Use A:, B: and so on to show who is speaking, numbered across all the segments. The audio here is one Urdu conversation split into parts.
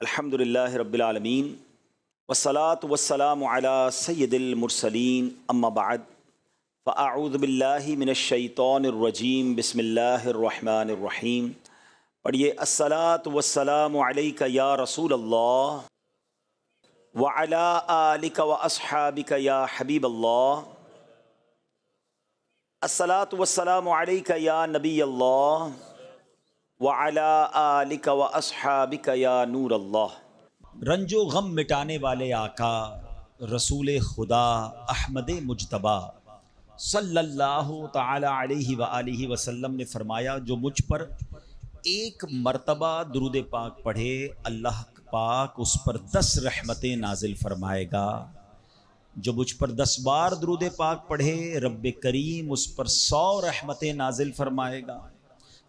A: الحمد للہ رب العالمین والصلاة والسلام علی سید المرسلین اما بعد فاعوذ باللہ من الشیطان الرجیم بسم اللہ الرحمن الرحیم. پڑھیے الصلاة والسلام علیک یا رسول اللہ وعلی آلک واصحابک یا حبیب اللہ. الصلاة والسلام علیک یا نبی اللہ وعلی آلک واصحابک یا نور اللہ. رنج و غم مٹانے والے آقا رسول خدا احمد مجتبی صلی اللہ تعالی علیہ وآلہ وسلم نے فرمایا، جو مجھ پر ایک مرتبہ درود پاک پڑھے اللہ پاک اس پر 10 رحمتیں نازل فرمائے گا. جو مجھ پر 10 بار درود پاک پڑھے رب کریم اس پر 100 رحمتیں نازل فرمائے گا.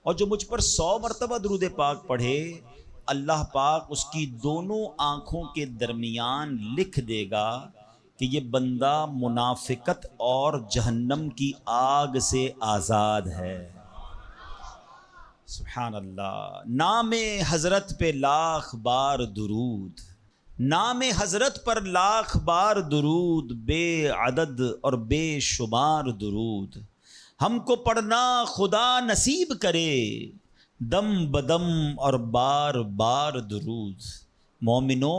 A: اور جو مجھ پر 100 مرتبہ درود پاک پڑھے اللہ پاک اس کی دونوں آنکھوں کے درمیان لکھ دے گا کہ یہ بندہ منافقت اور جہنم کی آگ سے آزاد ہے. سبحان اللہ. نام حضرت پہ لاکھ بار درود، نام حضرت پر لاکھ بار درود، بے عدد اور بے شمار درود ہم کو پڑھنا خدا نصیب کرے، دم بدم اور بار بار درود. مومنو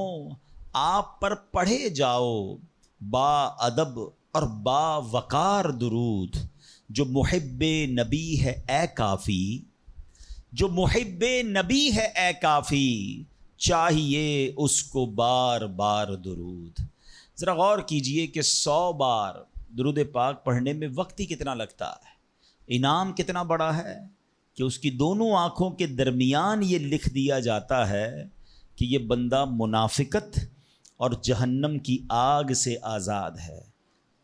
A: آپ پر پڑھے جاؤ با ادب اور با وقار درود. جو محب نبی ہے اے کافی، جو محب نبی ہے اے کافی، چاہیے اس کو بار بار درود. ذرا غور کیجئے کہ 100 بار درود پاک پڑھنے میں وقت ہی کتنا لگتا ہے، انعام کتنا بڑا ہے کہ اس کی دونوں آنکھوں کے درمیان یہ لکھ دیا جاتا ہے کہ یہ بندہ منافقت اور جہنم کی آگ سے آزاد ہے.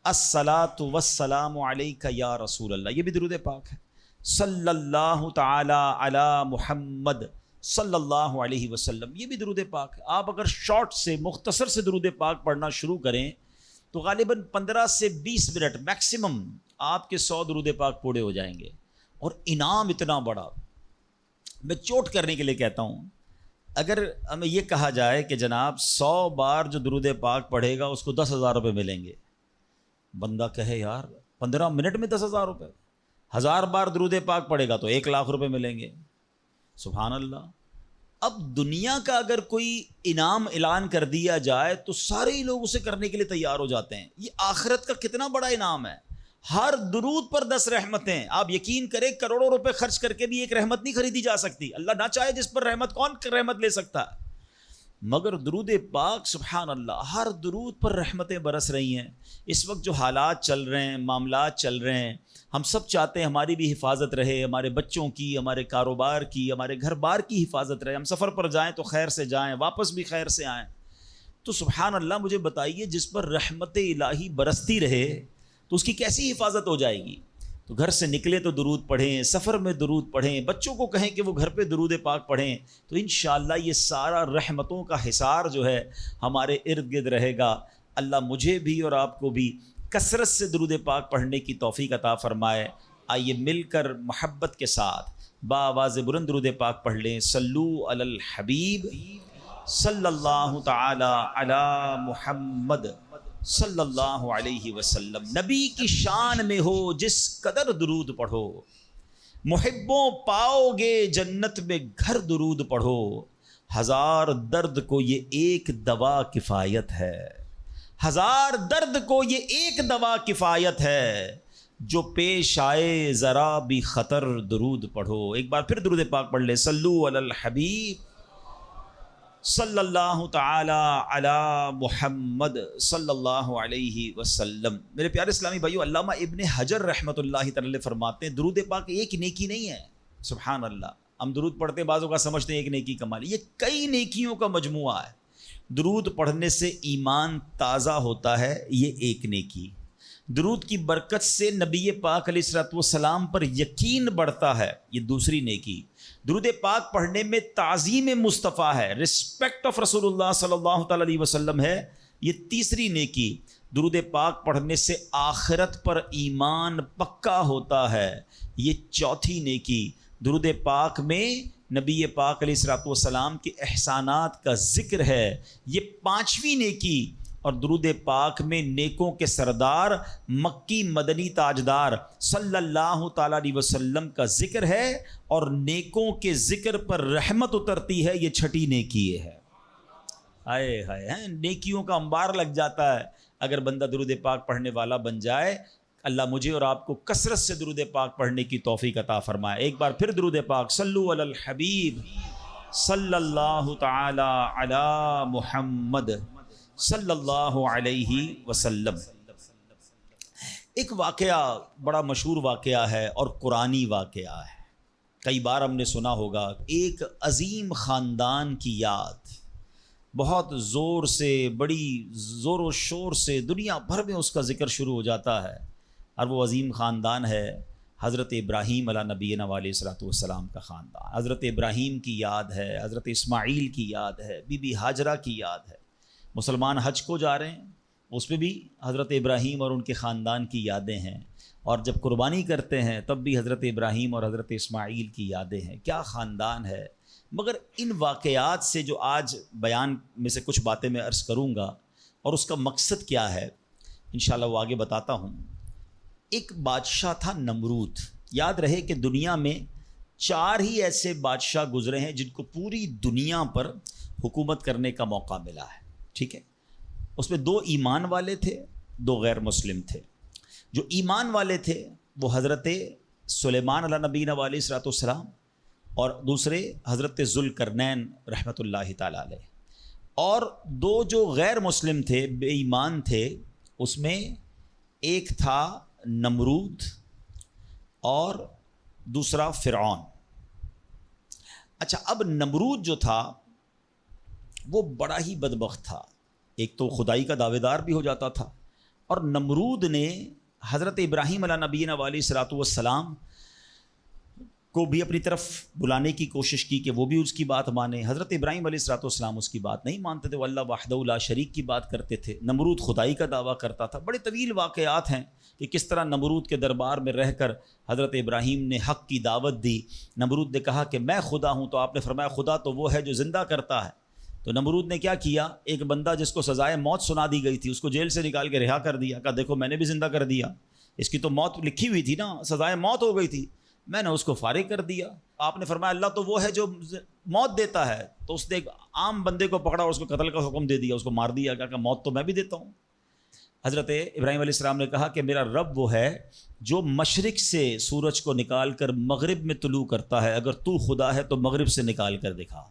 A: الصلاۃ والسلام علیک یا رسول اللہ، یہ بھی درود پاک ہے. صلی اللہ تعالی علی محمد صلی اللہ علیہ وسلم، یہ بھی درود پاک ہے. آپ اگر شارٹ سے مختصر سے درود پاک پڑھنا شروع کریں تو غالباً 15 سے 20 منٹ میکسیمم آپ کے 100 درود پاک پورے ہو جائیں گے. اور انعام اتنا بڑا، میں چوٹ کرنے کے لیے کہتا ہوں، اگر ہمیں یہ کہا جائے کہ جناب 100 بار جو درود پاک پڑھے گا اس کو 10,000 روپے ملیں گے، بندہ کہے یار 15 منٹ میں 10,000 روپے، 1000 بار درود پاک پڑھے گا تو 1,00,000 روپے ملیں گے. سبحان اللہ. اب دنیا کا اگر کوئی انعام اعلان کر دیا جائے تو سارے ہی لوگ اسے کرنے کے لیے تیار ہو جاتے ہیں. یہ آخرت کا کتنا بڑا انعام ہے. ہر درود پر 10 رحمتیں. آپ یقین کریں کروڑوں روپے خرچ کر کے بھی ایک رحمت نہیں خریدی جا سکتی. اللہ نہ چاہے جس پر رحمت، کون رحمت لے سکتا ہے؟ مگر درود پاک سبحان اللہ ہر درود پر رحمتیں برس رہی ہیں. اس وقت جو حالات چل رہے ہیں، معاملات چل رہے ہیں، ہم سب چاہتے ہیں ہماری بھی حفاظت رہے، ہمارے بچوں کی، ہمارے کاروبار کی، ہمارے گھر بار کی حفاظت رہے. ہم سفر پر جائیں تو خیر سے جائیں، واپس بھی خیر سے آئیں. تو سبحان اللہ مجھے بتائیے جس پر رحمت الہی برستی رہے تو اس کی کیسی حفاظت ہو جائے گی. تو گھر سے نکلے تو درود پڑھیں، سفر میں درود پڑھیں، بچوں کو کہیں کہ وہ گھر پہ درود پاک پڑھیں، تو انشاءاللہ یہ سارا رحمتوں کا حصار جو ہے ہمارے ارد گرد رہے گا. اللہ مجھے بھی اور آپ کو بھی کثرت سے درود پاک پڑھنے کی توفیق عطا فرمائے. آئیے مل کر محبت کے ساتھ بآواز بلند درود پاک پڑھ لیں. صلو علی الحبیب صلی اللہ تعالی علی محمد صلی اللہ علیہ وسلم. نبی کی شان میں ہو جس قدر درود پڑھو، محبوں پاؤ گے جنت میں گھر درود پڑھو. 1000 درد کو یہ ایک دوا کفایت ہے، 1000 درد کو یہ ایک دوا کفایت ہے. جو پیش آئے ذرا بھی خطر درود پڑھو. ایک بار پھر درود پاک پڑھ لے. صلو علی الحبیب صلی اللہ تعالی علی محمد صلی اللہ علیہ وسلم. میرے پیارے اسلامی بھائیو، علامہ ابن حجر رحمۃ اللہ تعالی فرماتے ہیں درود پاک ایک نیکی نہیں ہے. سبحان اللہ. ہم درود پڑھتے بعضوں کا سمجھتے ہیں ایک نیکی کمال، یہ کئی نیکیوں کا مجموعہ ہے. درود پڑھنے سے ایمان تازہ ہوتا ہے، یہ ایک نیکی. درود کی برکت سے نبی پاک علیہ الصلوۃ والسلام پر یقین بڑھتا ہے، یہ دوسری نیکی. درود پاک پڑھنے میں تعظیم مصطفیٰ ہے، رسپیکٹ آف رسول اللہ صلی اللہ تعالی علیہ وسلم ہے، یہ تیسری نیکی. درود پاک پڑھنے سے آخرت پر ایمان پکا ہوتا ہے، یہ چوتھی نیکی. درود پاک میں نبی پاک علیہ الصلوۃ والسلام کے احسانات کا ذکر ہے، یہ پانچویں نیکی، اور درود پاک میں نیکوں کے سردار مکی مدنی تاجدار صلی اللہ تعالیٰ علیہ وسلم کا ذکر ہے، اور نیکوں کے ذکر پر رحمت اترتی ہے، یہ چھٹی نیکی ہے۔ آئے ہائے، نیکیوں کا انبار لگ جاتا ہے اگر بندہ درود پاک پڑھنے والا بن جائے۔ اللہ مجھے اور آپ کو کثرت سے درود پاک پڑھنے کی توفیق عطا فرمائے۔ ایک بار پھر درود پاک، صلو علی الحبیب صلی اللہ تعالی علی محمد صلی اللہ علیہ وسلم۔ ایک واقعہ بڑا مشہور واقعہ ہے اور قرآنی واقعہ ہے، کئی بار ہم نے سنا ہوگا۔ ایک عظیم خاندان کی یاد بہت زور سے، بڑی زور و شور سے دنیا بھر میں اس کا ذکر شروع ہو جاتا ہے، اور وہ عظیم خاندان ہے حضرت ابراہیم علیہ نبینا علیہ الصلوۃ والسلام کا خاندان۔ حضرت ابراہیم کی یاد ہے، حضرت اسماعیل کی یاد ہے، بی بی ہاجرہ کی یاد ہے۔ مسلمان حج کو جا رہے ہیں، اس پہ بھی حضرت ابراہیم اور ان کے خاندان کی یادیں ہیں، اور جب قربانی کرتے ہیں تب بھی حضرت ابراہیم اور حضرت اسماعیل کی یادیں ہیں۔ کیا خاندان ہے! مگر ان واقعات سے جو آج بیان میں سے کچھ باتیں میں عرض کروں گا، اور اس کا مقصد کیا ہے انشاءاللہ وہ آگے بتاتا ہوں۔ ایک بادشاہ تھا نمرود۔ یاد رہے کہ دنیا میں 4 ہی ایسے بادشاہ گزرے ہیں جن کو پوری دنیا پر حکومت کرنے کا موقع ملا ہے، ٹھیک ہے؟ اس میں 2 ایمان والے تھے، 2 غیر مسلم تھے۔ جو ایمان والے تھے وہ حضرت سلیمان علیہ نبینا علیہ الصلوۃ والسلام، اور دوسرے حضرت ذوالقرنین رحمۃ اللہ تعالیٰ علیہ۔ اور 2 جو غیر مسلم تھے، بے ایمان تھے، اس میں ایک تھا نمرود اور دوسرا فرعون۔ اچھا، اب نمرود جو تھا وہ بڑا ہی بدبخت تھا۔ ایک تو خدائی کا دعوے دار بھی ہو جاتا تھا، اور نمرود نے حضرت ابراہیم علیہ نبینا علیہ الصلوۃ والسلام کو بھی اپنی طرف بلانے کی کوشش کی کہ وہ بھی اس کی بات مانے۔ حضرت ابراہیم علیہ الصلوۃ والسلام اس کی بات نہیں مانتے تھے، وہ اللہ وحدہ لا شریک کی بات کرتے تھے۔ نمرود خدائی کا دعویٰ کرتا تھا۔ بڑے طویل واقعات ہیں کہ کس طرح نمرود کے دربار میں رہ کر حضرت ابراہیم نے حق کی دعوت دی۔ نمرود نے کہا کہ میں خدا ہوں، تو آپ نے فرمایا خدا تو وہ ہے جو زندہ کرتا ہے۔ تو نمرود نے کیا کیا، ایک بندہ جس کو سزائے موت سنا دی گئی تھی اس کو جیل سے نکال کے رہا کر دیا، کہا دیکھو میں نے بھی زندہ کر دیا، اس کی تو موت لکھی ہوئی تھی نا، سزائے موت ہو گئی تھی، میں نے اس کو فارغ کر دیا۔ آپ نے فرمایا اللہ تو وہ ہے جو موت دیتا ہے، تو اس نے ایک عام بندے کو پکڑا اور اس کو قتل کا حکم دے دیا، اس کو مار دیا، کہا کہ موت تو میں بھی دیتا ہوں۔ حضرت ابراہیم علیہ السلام نے کہا کہ میرا رب وہ ہے جو مشرق سے سورج کو نکال کر مغرب میں طلوع کرتا ہے، اگر تو خدا ہے تو مغرب سے نکال کر دکھا۔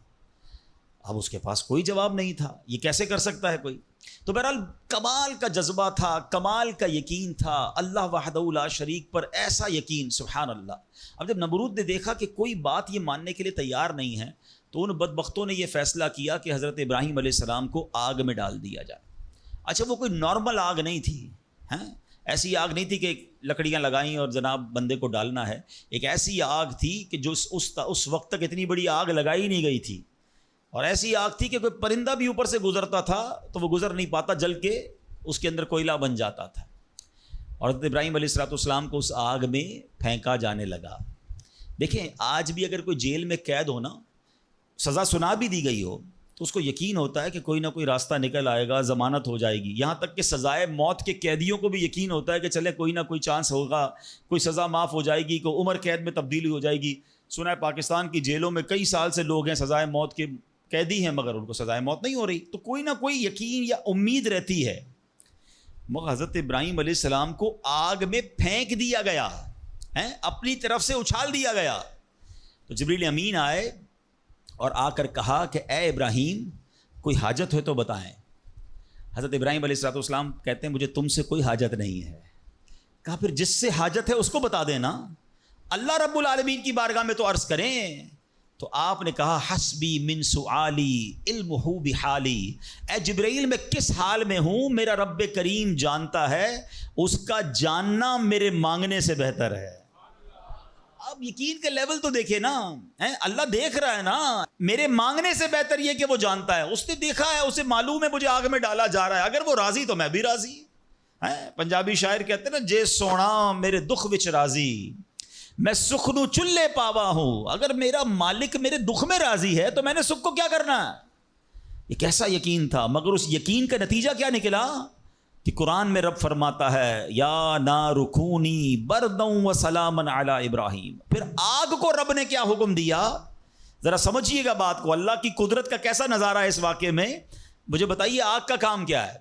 A: اب اس کے پاس کوئی جواب نہیں تھا، یہ کیسے کر سکتا ہے کوئی؟ تو بہرحال کمال کا جذبہ تھا، کمال کا یقین تھا، اللہ وحدہ لا شریک پر ایسا یقین، سبحان اللہ۔ اب جب نمرود نے دیکھا کہ کوئی بات یہ ماننے کے لیے تیار نہیں ہے، تو ان بدبختوں نے یہ فیصلہ کیا کہ حضرت ابراہیم علیہ السلام کو آگ میں ڈال دیا جائے۔ اچھا، وہ کوئی نارمل آگ نہیں تھی، ایسی آگ نہیں تھی کہ لکڑیاں لگائیں اور جناب بندے کو ڈالنا ہے۔ ایک ایسی آگ تھی کہ جو اس وقت تک اتنی بڑی آگ لگائی نہیں گئی تھی، اور ایسی آگ تھی کہ کوئی پرندہ بھی اوپر سے گزرتا تھا تو وہ گزر نہیں پاتا، جل کے اس کے اندر کوئلہ بن جاتا تھا۔ اور حضرت ابراہیم علیہ الصلوۃ والسلام کو اس آگ میں پھینکا جانے لگا۔ دیکھیں آج بھی اگر کوئی جیل میں قید ہو نا، سزا سنا بھی دی گئی ہو، تو اس کو یقین ہوتا ہے کہ کوئی نہ کوئی راستہ نکل آئے گا، ضمانت ہو جائے گی۔ یہاں تک کہ سزائے موت کے قیدیوں کو بھی یقین ہوتا ہے کہ چلے کوئی نہ کوئی چانس ہوگا، کوئی سزا معاف ہو جائے گی، کوئی عمر قید میں تبدیلی ہو جائے گی۔ سنا ہے پاکستان کی جیلوں میں کئی سال سے لوگ ہیں سزائے موت کے قیدی ہیں، مگر ان کو سزائے موت نہیں ہو رہی، تو کوئی نہ کوئی یقین یا امید رہتی ہے۔ مگر حضرت ابراہیم علیہ السلام کو آگ میں پھینک دیا گیا، اپنی طرف سے اچھال دیا گیا۔ تو جبریل امین آئے اور آ کر کہا کہ اے ابراہیم کوئی حاجت ہے تو بتائیں۔ حضرت ابراہیم علیہ الصلوۃ والسلام کہتے ہیں مجھے تم سے کوئی حاجت نہیں ہے۔ کہا پھر جس سے حاجت ہے اس کو بتا دینا، اللہ رب العالمین کی بارگاہ میں تو عرض کریں۔ تو آپ نے کہا حسبی من سؤالی علمہ بحالی، اے جبرائیل میں کس حال میں ہوں میرا رب کریم جانتا ہے، اس کا جاننا میرے مانگنے سے بہتر ہے۔ اب یقین کا لیول تو دیکھے نا، اللہ دیکھ رہا ہے نا، میرے مانگنے سے بہتر یہ کہ وہ جانتا ہے، اس نے دیکھا ہے، اسے معلوم ہے مجھے آگ میں ڈالا جا رہا ہے، اگر وہ راضی تو میں بھی راضی۔ پنجابی شاعر کہتے ہیں نا جے سونا میرے دکھ وچ راضی، میں سخنو چلے پاوا ہوں، اگر میرا مالک میرے دکھ میں راضی ہے تو میں نے سکھ کو کیا کرنا ہے؟ یہ کیسا یقین تھا، مگر اس یقین کا نتیجہ کیا نکلا کہ قرآن میں رب فرماتا ہے یا نار کونی بردًا وسلاما علی ابراہیم. پھر آگ کو رب نے کیا حکم دیا؟ ذرا سمجھیے گا بات کو، اللہ کی قدرت کا کیسا نظارہ ہے اس واقعے میں. مجھے بتائیے آگ کا کام کیا ہے؟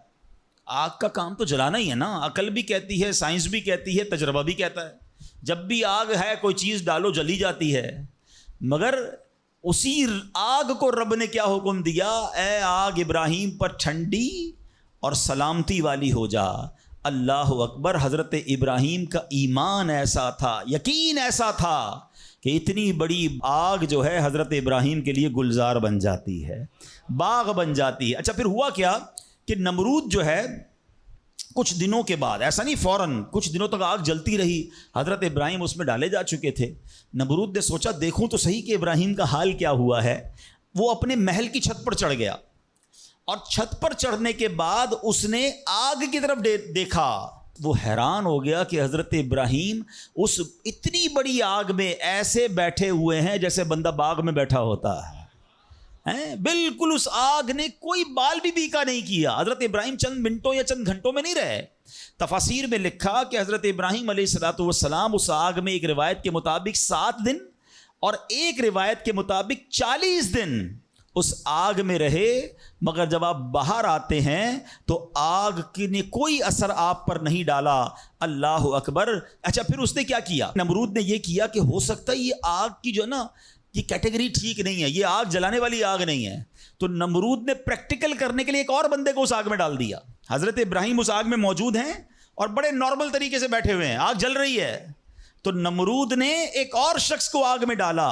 A: آگ کا کام تو جلانا ہی ہے نا. عقل بھی کہتی ہے، سائنس بھی کہتی ہے، تجربہ بھی کہتا ہے جب بھی آگ ہے کوئی چیز ڈالو جلی جاتی ہے. مگر اسی آگ کو رب نے کیا حکم دیا؟ اے آگ ابراہیم پر ٹھنڈی اور سلامتی والی ہو جا. اللہ اکبر. حضرت ابراہیم کا ایمان ایسا تھا، یقین ایسا تھا کہ اتنی بڑی آگ جو ہے حضرت ابراہیم کے لیے گلزار بن جاتی ہے، باغ بن جاتی ہے. اچھا پھر ہوا کیا کہ نمرود جو ہے کچھ دنوں کے بعد، ایسا نہیں فوراً، کچھ دنوں تک آگ جلتی رہی، حضرت ابراہیم اس میں ڈالے جا چکے تھے. نمرود نے سوچا دیکھوں تو صحیح کہ ابراہیم کا حال کیا ہوا ہے. وہ اپنے محل کی چھت پر چڑھ گیا اور چھت پر چڑھنے کے بعد اس نے آگ کی طرف دیکھا. وہ حیران ہو گیا کہ حضرت ابراہیم اس اتنی بڑی آگ میں ایسے بیٹھے ہوئے ہیں جیسے بندہ باغ میں بیٹھا ہوتا ہے. بالکل اس آگ نے کوئی بال بھی بیکا نہیں کیا. حضرت ابراہیم چند منٹوں یا چند گھنٹوں میں نہیں رہے. تفاسیر میں لکھا کہ حضرت ابراہیم علیہ الصلوۃ والسلام اس آگ میں ایک روایت کے مطابق 7 دن اور ایک روایت کے مطابق 40 دن اس آگ میں رہے. مگر جب آپ باہر آتے ہیں تو آگ نے کوئی اثر آپ پر نہیں ڈالا. اللہ اکبر. اچھا پھر اس نے کیا کیا؟ نمرود نے یہ کیا کہ ہو سکتا ہے یہ آگ کی جو ہے نا یہ کیٹیگری ٹھیک نہیں ہے، یہ آگ جلانے والی آگ نہیں ہے. تو نمرود نے پریکٹیکل کرنے کے لیے ایک اور بندے کو اس آگ میں ڈال دیا. حضرت ابراہیم اس آگ میں موجود ہیں اور بڑے نارمل طریقے سے بیٹھے ہوئے ہیں، آگ جل رہی ہے. تو نمرود نے ایک اور شخص کو آگ میں ڈالا.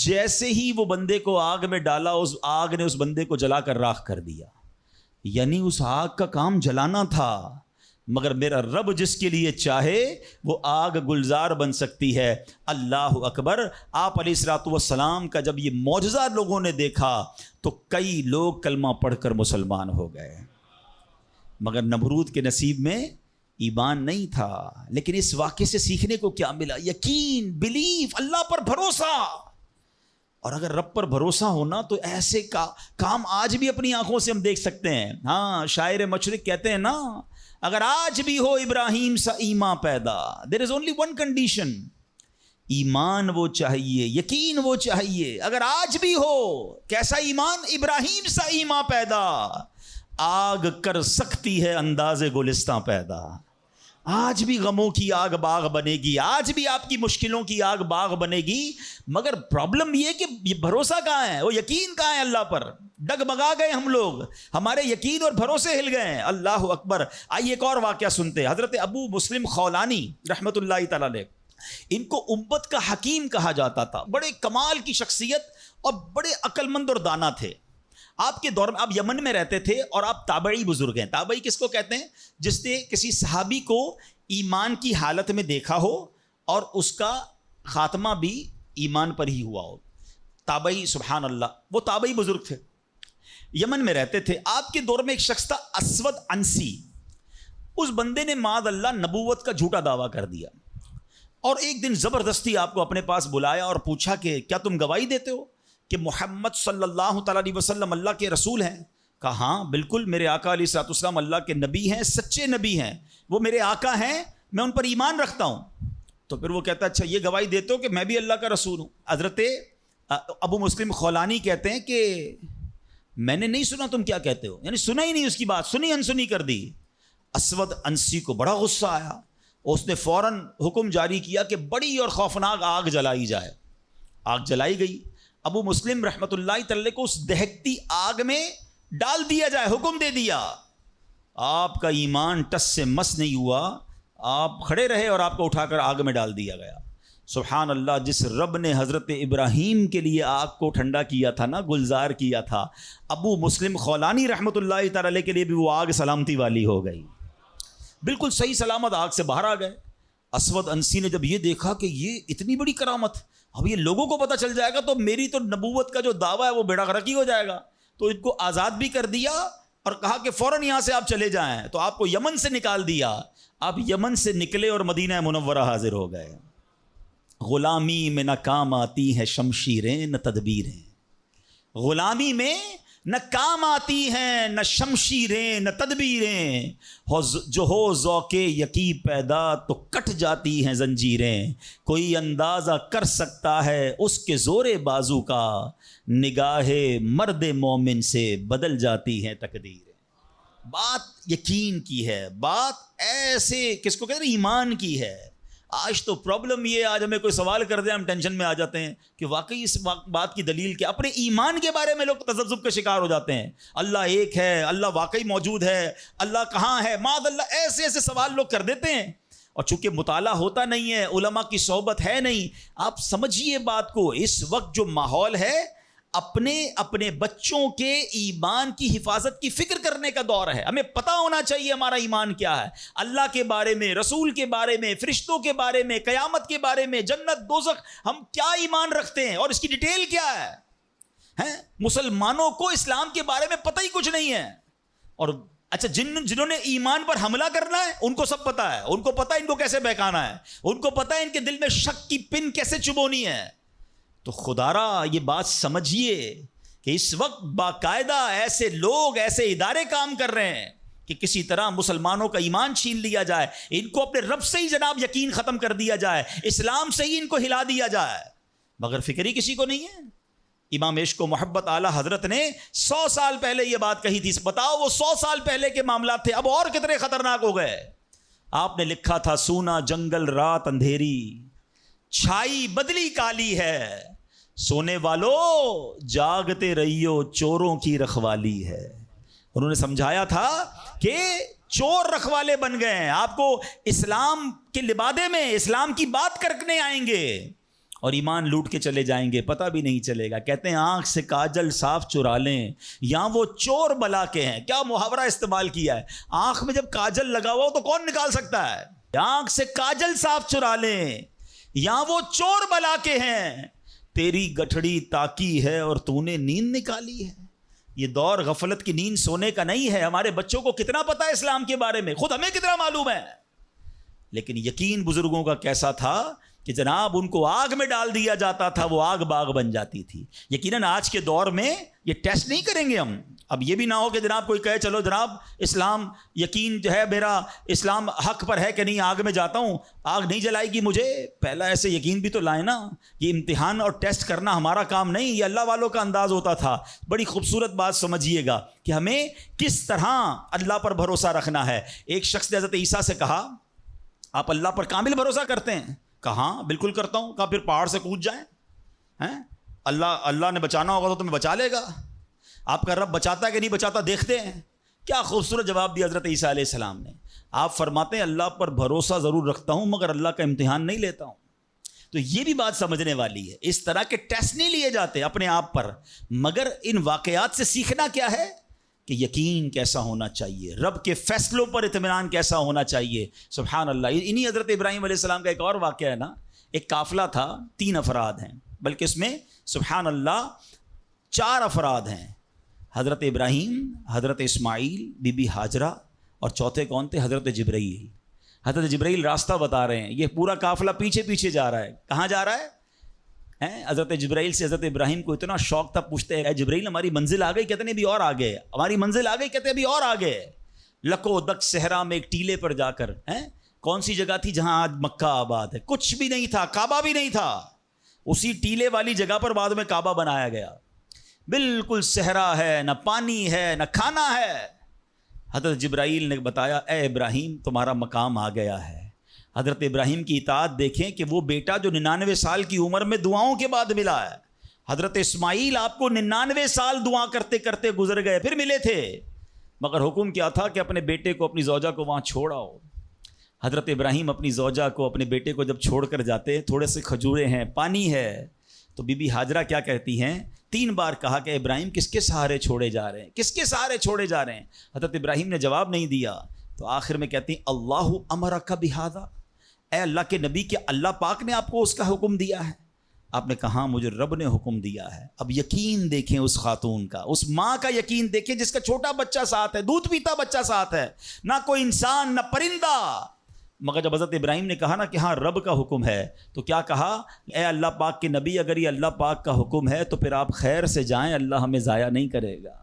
A: جیسے ہی وہ بندے کو آگ میں ڈالا اس آگ نے اس بندے کو جلا کر راکھ کر دیا. یعنی اس آگ کا کام جلانا تھا، مگر میرا رب جس کے لیے چاہے وہ آگ گلزار بن سکتی ہے. اللہ اکبر. آپ علیہ الصلوۃ والسلام کا جب یہ معجزہ لوگوں نے دیکھا تو کئی لوگ کلمہ پڑھ کر مسلمان ہو گئے. مگر نمرود کے نصیب میں ایمان نہیں تھا. لیکن اس واقعے سے سیکھنے کو کیا ملا؟ یقین، بلیف، اللہ پر بھروسہ. اور اگر رب پر بھروسہ ہونا تو ایسے کام آج بھی اپنی آنکھوں سے ہم دیکھ سکتے ہیں. ہاں شاعر مشرق کہتے ہیں نا، اگر آج بھی ہو ابراہیم سا ایمان پیدا، دیر از اونلی ون کنڈیشن، ایمان وہ چاہیے، یقین وہ چاہیے. اگر آج بھی ہو کیسا ایمان؟ ابراہیم سا ایمان پیدا، آگ کر سکتی ہے انداز گلستاں پیدا. آج بھی غموں کی آگ باغ بنے گی، آج بھی آپ کی مشکلوں کی آگ باغ بنے گی. مگر پرابلم یہ کہ یہ بھروسہ کہاں ہے، وہ یقین کہاں ہے اللہ پر؟ ڈگمگا گئے ہم لوگ، ہمارے یقین اور بھروسے ہل گئے ہیں. اللہ اکبر. آئیے ایک اور واقعہ سنتے ہیں. حضرت ابو مسلم خولانی رحمۃ اللہ تعالیٰ علیہ، ان کو امت کا حکیم کہا جاتا تھا. بڑے کمال کی شخصیت اور بڑے عقل مند اور دانا تھے. آپ کے دور میں آپ یمن میں رہتے تھے اور آپ تابعی بزرگ ہیں. تابعی کس کو کہتے ہیں؟ جس نے کسی صحابی کو ایمان کی حالت میں دیکھا ہو اور اس کا خاتمہ بھی ایمان پر ہی ہوا ہو. تابعی، سبحان اللہ. وہ تابعی بزرگ تھے، یمن میں رہتے تھے. آپ کے دور میں ایک شخص تھا اسود انسی. اس بندے نے معاذ اللہ نبوت کا جھوٹا دعویٰ کر دیا اور ایک دن زبردستی آپ کو اپنے پاس بلایا اور پوچھا کہ کیا تم گواہی دیتے ہو کہ محمد صلی اللہ تعالیٰ علیہ وسلم اللہ کے رسول ہیں؟ کہا ہاں بالکل، میرے آقا علیہ الصلوۃ والسلام اللہ کے نبی ہیں، سچے نبی ہیں، وہ میرے آقا ہیں، میں ان پر ایمان رکھتا ہوں. تو پھر وہ کہتا ہے اچھا یہ گواہی دیتے ہو کہ میں بھی اللہ کا رسول ہوں؟ حضرت ابو مسلم خولانی کہتے ہیں کہ میں نے نہیں سنا تم کیا کہتے ہو، یعنی سنا ہی نہیں، اس کی بات سنی انسنی کر دی. اسود انسی کو بڑا غصہ آیا، اس نے فوراً حکم جاری کیا کہ بڑی اور خوفناک آگ جلائی جائے. آگ جلائی گئی. ابو مسلم رحمۃ اللہ تعالی کو اس دہکتی آگ میں ڈال دیا جائے، حکم دے دیا. آپ کا ایمان ٹس سے مس نہیں ہوا، آپ کھڑے رہے اور آپ کو اٹھا کر آگ میں ڈال دیا گیا. سبحان اللہ. جس رب نے حضرت ابراہیم کے لیے آگ کو ٹھنڈا کیا تھا نا، گلزار کیا تھا، ابو مسلم خولانی رحمۃ اللہ تعالی کے لیے بھی وہ آگ سلامتی والی ہو گئی. بالکل صحیح سلامت آگ سے باہر آ گئے. اسود انسی نے جب یہ دیکھا کہ یہ اتنی بڑی کرامت، اب یہ لوگوں کو پتہ چل جائے گا تو میری تو نبوت کا جو دعویٰ ہے وہ بیڑا غرق ہی ہو جائے گا. تو ان کو آزاد بھی کر دیا اور کہا کہ فوراً یہاں سے آپ چلے جائیں. تو آپ کو یمن سے نکال دیا. آپ یمن سے نکلے اور مدینہ منورہ حاضر ہو گئے. غلامی میں نہ کام آتی ہیں شمشیریں نہ تدبیریں، غلامی میں نہ کام آتی ہیں نہ شمشیریں نہ تدبیریں، جو ہو ذوق یقی پیدا تو کٹ جاتی ہیں زنجیریں، کوئی اندازہ کر سکتا ہے اس کے زور بازو کا، نگاہ مرد مومن سے بدل جاتی ہیں تقدیریں۔ بات یقین کی ہے، بات ایسے کس کو کہتے ہیں، ایمان کی ہے۔ آج تو پرابلم یہ ہے، آج ہمیں کوئی سوال کر دے ہم ٹینشن میں آ جاتے ہیں کہ واقعی اس بات کی دلیل کیا، اپنے ایمان کے بارے میں لوگ تذبذب کا شکار ہو جاتے ہیں۔ اللہ ایک ہے، اللہ واقعی موجود ہے، اللہ کہاں ہے، معاذ اللہ، ایسے ایسے سوال لوگ کر دیتے ہیں، اور چونکہ مطالعہ ہوتا نہیں ہے، علماء کی صحبت ہے نہیں۔ آپ سمجھیے بات کو، اس وقت جو ماحول ہے اپنے بچوں کے ایمان کی حفاظت کی فکر کرنے کا دور ہے۔ ہمیں پتہ ہونا چاہیے ہمارا ایمان کیا ہے، اللہ کے بارے میں، رسول کے بارے میں، فرشتوں کے بارے میں، قیامت کے بارے میں، جنت دوزخ، ہم کیا ایمان رکھتے ہیں اور اس کی ڈیٹیل کیا ہے۔ مسلمانوں کو اسلام کے بارے میں پتہ ہی کچھ نہیں ہے، اور اچھا جنہوں نے ایمان پر حملہ کرنا ہے ان کو سب پتہ ہے، ان کو پتہ ہے ان کو کیسے بہکانا ہے، ان کو پتہ ہے ان کے دل میں شک کی پن کیسے چبونی ہے۔ تو خدا را یہ بات سمجھیے کہ اس وقت باقاعدہ ایسے لوگ، ایسے ادارے کام کر رہے ہیں کہ کسی طرح مسلمانوں کا ایمان چھین لیا جائے، ان کو اپنے رب سے ہی جناب یقین ختم کر دیا جائے، اسلام سے ہی ان کو ہلا دیا جائے، مگر فکر ہی کسی کو نہیں ہے۔ امام عشق و محبت اعلیٰ حضرت نے 100 سال پہلے یہ بات کہی تھی، بتاؤ وہ 100 سال پہلے کے معاملات تھے، اب اور کتنے خطرناک ہو گئے۔ آپ نے لکھا تھا، سونا جنگل رات اندھیری، چھائی بدلی کالی ہے، سونے والو جاگتے رہیو چوروں کی رکھوالی ہے۔ انہوں نے سمجھایا تھا کہ چور رکھوالے بن گئے ہیں، آپ کو اسلام کے لبادے میں اسلام کی بات کرنے آئیں گے اور ایمان لوٹ کے چلے جائیں گے، پتہ بھی نہیں چلے گا۔ کہتے ہیں آنکھ سے کاجل صاف چرا لیں یا وہ چور بلا کے ہیں۔ کیا محاورہ استعمال کیا ہے، آنکھ میں جب کاجل لگا ہوا ہو تو کون نکال سکتا ہے؟ آنکھ سے کاجل صاف چرا لیں یا وہ چور بلا کے ہیں، تیری گٹھڑی تاکی ہے اور تو نے نیند نکالی ہے۔ یہ دور غفلت کی نیند سونے کا نہیں ہے۔ ہمارے بچوں کو کتنا پتا ہے اسلام کے بارے میں، خود ہمیں کتنا معلوم ہے، لیکن یقین بزرگوں کا کیسا تھا کہ جناب ان کو آگ میں ڈال دیا جاتا تھا، وہ آگ باغ بن جاتی تھی۔ یقیناً آج کے دور میں یہ ٹیسٹ نہیں کریں گے ہم، اب یہ بھی نہ ہو کہ جناب کوئی کہے چلو جناب اسلام یقین جو ہے میرا، اسلام حق پر ہے کہ نہیں، آگ میں جاتا ہوں، آگ نہیں جلائے گی مجھے۔ پہلا ایسے یقین بھی تو لائے نا۔ یہ امتحان اور ٹیسٹ کرنا ہمارا کام نہیں، یہ اللہ والوں کا انداز ہوتا تھا۔ بڑی خوبصورت بات سمجھیے گا کہ ہمیں کس طرح اللہ پر بھروسہ رکھنا ہے۔ ایک شخص نے حضرت عیسیٰ سے کہا آپ اللہ پر کامل بھروسہ کرتے ہیں؟ کہا بالکل کرتا ہوں۔ کہا پھر پہاڑ سے کود جائیں، اللہ نے بچانا ہوگا تو تمہیں بچا لے گا، آپ کا رب بچاتا ہے کہ نہیں بچاتا دیکھتے ہیں۔ کیا خوبصورت جواب دیا حضرت عیسیٰ علیہ السلام نے۔ آپ فرماتے ہیں اللہ پر بھروسہ ضرور رکھتا ہوں مگر اللہ کا امتحان نہیں لیتا ہوں۔ تو یہ بھی بات سمجھنے والی ہے، اس طرح کے ٹیسٹ نہیں لیے جاتے اپنے آپ پر، مگر ان واقعات سے سیکھنا کیا ہے کہ یقین کیسا ہونا چاہیے، رب کے فیصلوں پر اطمینان کیسا ہونا چاہیے۔ سبحان اللہ۔ انہی حضرت ابراہیم علیہ السلام کا ایک اور واقعہ ہے نا، ایک قافلہ تھا، 3 افراد ہیں، بلکہ اس میں سبحان اللہ 4 افراد ہیں، حضرت ابراہیم، حضرت اسماعیل، بی بی ہاجرہ، اور چوتھے کون تھے؟ حضرت جبرائیل۔ حضرت جبرائیل راستہ بتا رہے ہیں، یہ پورا قافلہ پیچھے پیچھے جا رہا ہے۔ کہاں جا رہا ہے؟ حضرت جبرائیل سے حضرت ابراہیم کو اتنا شوق تھا، پوچھتے ہیں اے جبرائیل ہماری منزل آ گئی؟ کہتے ہیں ابھی اور آگے، ہماری منزل آ گئی؟ کہتے ہیں ابھی اور آگے۔ لکو دک صحرا میں ایک ٹیلے پر جا کر، کون سی جگہ تھی جہاں آج مکہ آباد ہے؟ کچھ بھی نہیں تھا، کعبہ بھی نہیں تھا، اسی ٹیلے والی جگہ پر بعد میں کعبہ بنایا گیا۔ بالکل صحرا ہے، نہ پانی ہے نہ کھانا ہے۔ حضرت جبرائیل نے بتایا اے ابراہیم تمہارا مقام آ گیا ہے۔ حضرت ابراہیم کی اطاعت دیکھیں کہ وہ بیٹا جو 99 سال کی عمر میں دعاؤں کے بعد ملا ہے، حضرت اسماعیل آپ کو 99 سال دعا کرتے کرتے گزر گئے، پھر ملے تھے، مگر حکم کیا تھا کہ اپنے بیٹے کو، اپنی زوجہ کو وہاں چھوڑ آؤ۔ حضرت ابراہیم اپنی زوجہ کو، اپنے بیٹے کو جب چھوڑ کر جاتے، تھوڑے سے کھجورے ہیں، پانی ہے، تو بی بی ہاجرہ کیا کہتی ہیں؟ 3 بار کہا کہ ابراہیم کس کے سہارے چھوڑے جا رہے ہیں، کس کے سہارے چھوڑے جا رہے ہیں؟ حضرت ابراہیم نے جواب نہیں دیا، تو آخر میں کہتی ہیں اللہ امرک بہذا، اے اللہ کے نبی، کہ اللہ پاک نے آپ کو اس کا حکم دیا ہے؟ آپ نے کہا مجھے رب نے حکم دیا ہے۔ اب یقین دیکھیں اس خاتون کا، اس ماں کا یقین دیکھیں جس کا چھوٹا بچہ ساتھ ہے، دودھ پیتا بچہ ساتھ ہے، نہ کوئی انسان نہ پرندہ، مگر جب حضرت ابراہیم نے کہا نا کہ ہاں رب کا حکم ہے، تو کیا کہا؟ اے اللہ پاک کے نبی، اگر یہ اللہ پاک کا حکم ہے تو پھر آپ خیر سے جائیں، اللہ ہمیں ضائع نہیں کرے گا۔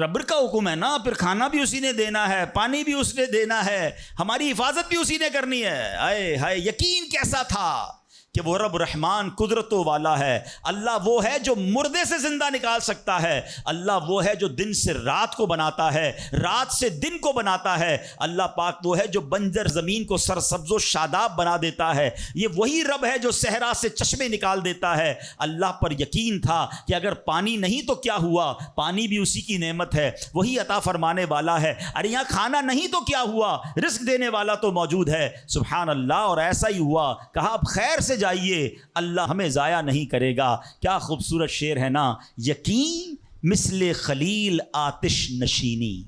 A: رب کا حکم ہے نا، پھر کھانا بھی اسی نے دینا ہے، پانی بھی اس نے دینا ہے، ہماری حفاظت بھی اسی نے کرنی ہے۔ آئے ہائے، یقین کیسا تھا کہ وہ رب رحمان قدرتوں والا ہے۔ اللہ وہ ہے جو مردے سے زندہ نکال سکتا ہے، اللہ وہ ہے جو دن سے رات کو بناتا ہے، رات سے دن کو بناتا ہے، اللہ پاک وہ ہے جو بنجر زمین کو سرسبز و شاداب بنا دیتا ہے، یہ وہی رب ہے جو صحرا سے چشمے نکال دیتا ہے۔ اللہ پر یقین تھا کہ اگر پانی نہیں تو کیا ہوا، پانی بھی اسی کی نعمت ہے، وہی عطا فرمانے والا ہے۔ ارے یہاں کھانا نہیں تو کیا ہوا، رزق دینے والا تو موجود ہے، سبحان اللہ۔ اور ایسا ہی ہوا، کہا اب خیر سے جائیے، اللہ ہمیں ضائع نہیں کرے گا۔ کیا خوبصورت شعر ہے نا، یقین مثل خلیل آتش نشینی،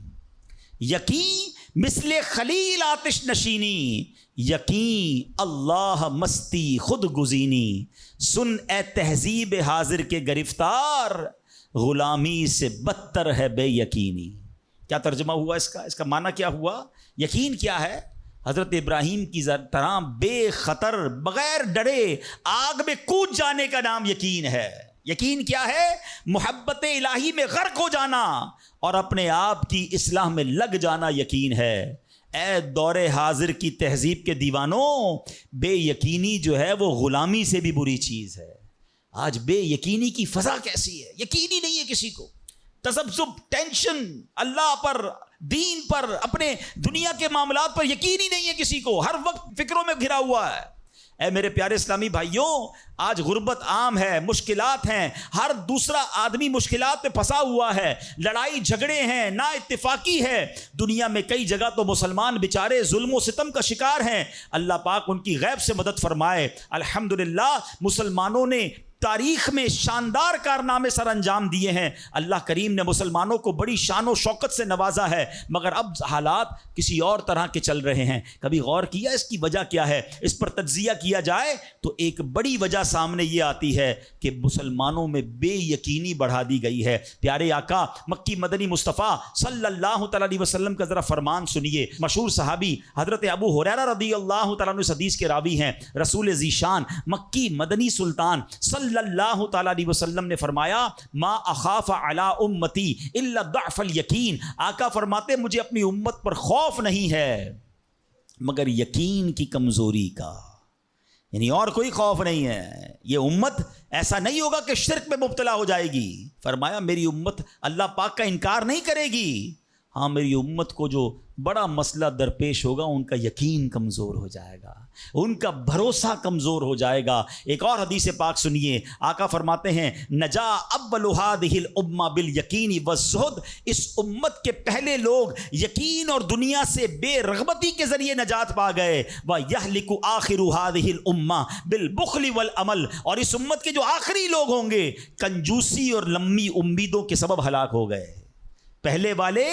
A: یقین مثل خلیل آتش نشینی، یقین اللہ مستی خود گزینی، سن اے تہذیب حاضر کے گرفتار، غلامی سے بدتر ہے بے یقینی۔ کیا ترجمہ ہوا اس کا معنی کیا ہوا؟ یقین کیا ہے؟ حضرت ابراہیم کی طرح بے خطر بغیر ڈرے آگ میں کود جانے کا نام یقین ہے۔ یقین کیا ہے؟ محبت الہی میں غرق ہو جانا اور اپنے آپ کی اصلاح میں لگ جانا یقین ہے۔ اے دور حاضر کی تہذیب کے دیوانوں، بے یقینی جو ہے وہ غلامی سے بھی بری چیز ہے۔ آج بے یقینی کی فضا کیسی ہے، یقین ہی نہیں ہے کسی کو، تذبذب، ٹینشن، اللہ پر، دین پر، اپنے دنیا کے معاملات پر یقین ہی نہیں ہے کسی کو، ہر وقت فکروں میں گھرا ہوا ہے۔ اے میرے پیارے اسلامی بھائیوں، آج غربت عام ہے، مشکلات ہیں، ہر دوسرا آدمی مشکلات میں پھنسا ہوا ہے، لڑائی جھگڑے ہیں، نا اتفاقی ہے، دنیا میں کئی جگہ تو مسلمان بیچارے ظلم و ستم کا شکار ہیں۔ اللہ پاک ان کی غیب سے مدد فرمائے۔ الحمدللہ مسلمانوں نے تاریخ میں شاندار کارنامے سر انجام دیے ہیں، اللہ کریم نے مسلمانوں کو بڑی شان و شوکت سے نوازا ہے، مگر اب حالات کسی اور طرح کے چل رہے ہیں۔ کبھی غور کیا اس کی وجہ کیا ہے؟ اس پر تجزیہ کیا جائے تو ایک بڑی وجہ سامنے یہ آتی ہے کہ مسلمانوں میں بے یقینی بڑھا دی گئی ہے۔ پیارے آقا مکی مدنی مصطفیٰ صلی اللہ تعالیٰ علیہ وسلم کا ذرا فرمان سنیے۔ مشہور صحابی حضرت ابو ہریرہ رضی اللہ تعالیٰ عنہ اس حدیث کے راوی ہیں، رسول ذیشان مکی مدنی سلطان صلی اللہ تعالیٰ علیہ وسلم نے فرمایا، ما اخاف علی امتی الا ضعف الیقین، آقا فرماتے مجھے اپنی امت پر خوف نہیں ہے مگر یقین کی کمزوری کا، یعنی اور کوئی خوف نہیں ہے۔ یہ امت ایسا نہیں ہوگا کہ شرک میں مبتلا ہو جائے گی، فرمایا میری امت اللہ پاک کا انکار نہیں کرے گی، ہاں میری امت کو جو بڑا مسئلہ درپیش ہوگا ان کا یقین کمزور ہو جائے گا، ان کا بھروسہ کمزور ہو جائے گا۔ ایک اور حدیث پاک سنیے، آقا فرماتے ہیں، نجا اول هذه الامه بالیقین والزہد، اس امت کے پہلے لوگ یقین اور دنیا سے بے رغبتی کے ذریعے نجات پا گئے، ویہلک آخر هذه الامه بالبخل والعمل، اور اس امت کے جو آخری لوگ ہوں گے کنجوسی اور لمبی امیدوں کے سبب ہلاک ہو گئے۔ پہلے والے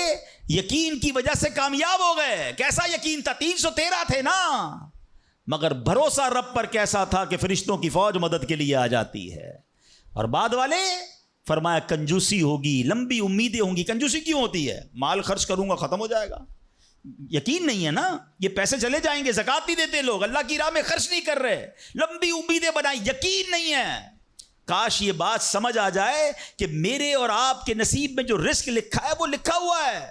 A: یقین کی وجہ سے کامیاب ہو گئے، کیسا یقین تھا؟ 313 تھے نا، مگر بھروسہ رب پر کیسا تھا کہ فرشتوں کی فوج مدد کے لیے آ جاتی ہے۔ اور بعد والے فرمایا کنجوسی ہوگی، لمبی امیدیں ہوں گی۔ کنجوسی کیوں ہوتی ہے؟ مال خرچ کروں گا ختم ہو جائے گا، یقین نہیں ہے نا، یہ پیسے چلے جائیں گے، زکوٰۃ نہیں دیتے لوگ، اللہ کی راہ میں خرچ نہیں کر رہے، لمبی امیدیں بنائیں، یقین نہیں ہے۔ کاش یہ بات سمجھ آ جائے کہ میرے اور آپ کے نصیب میں جو رزق لکھا ہے وہ لکھا ہوا ہے،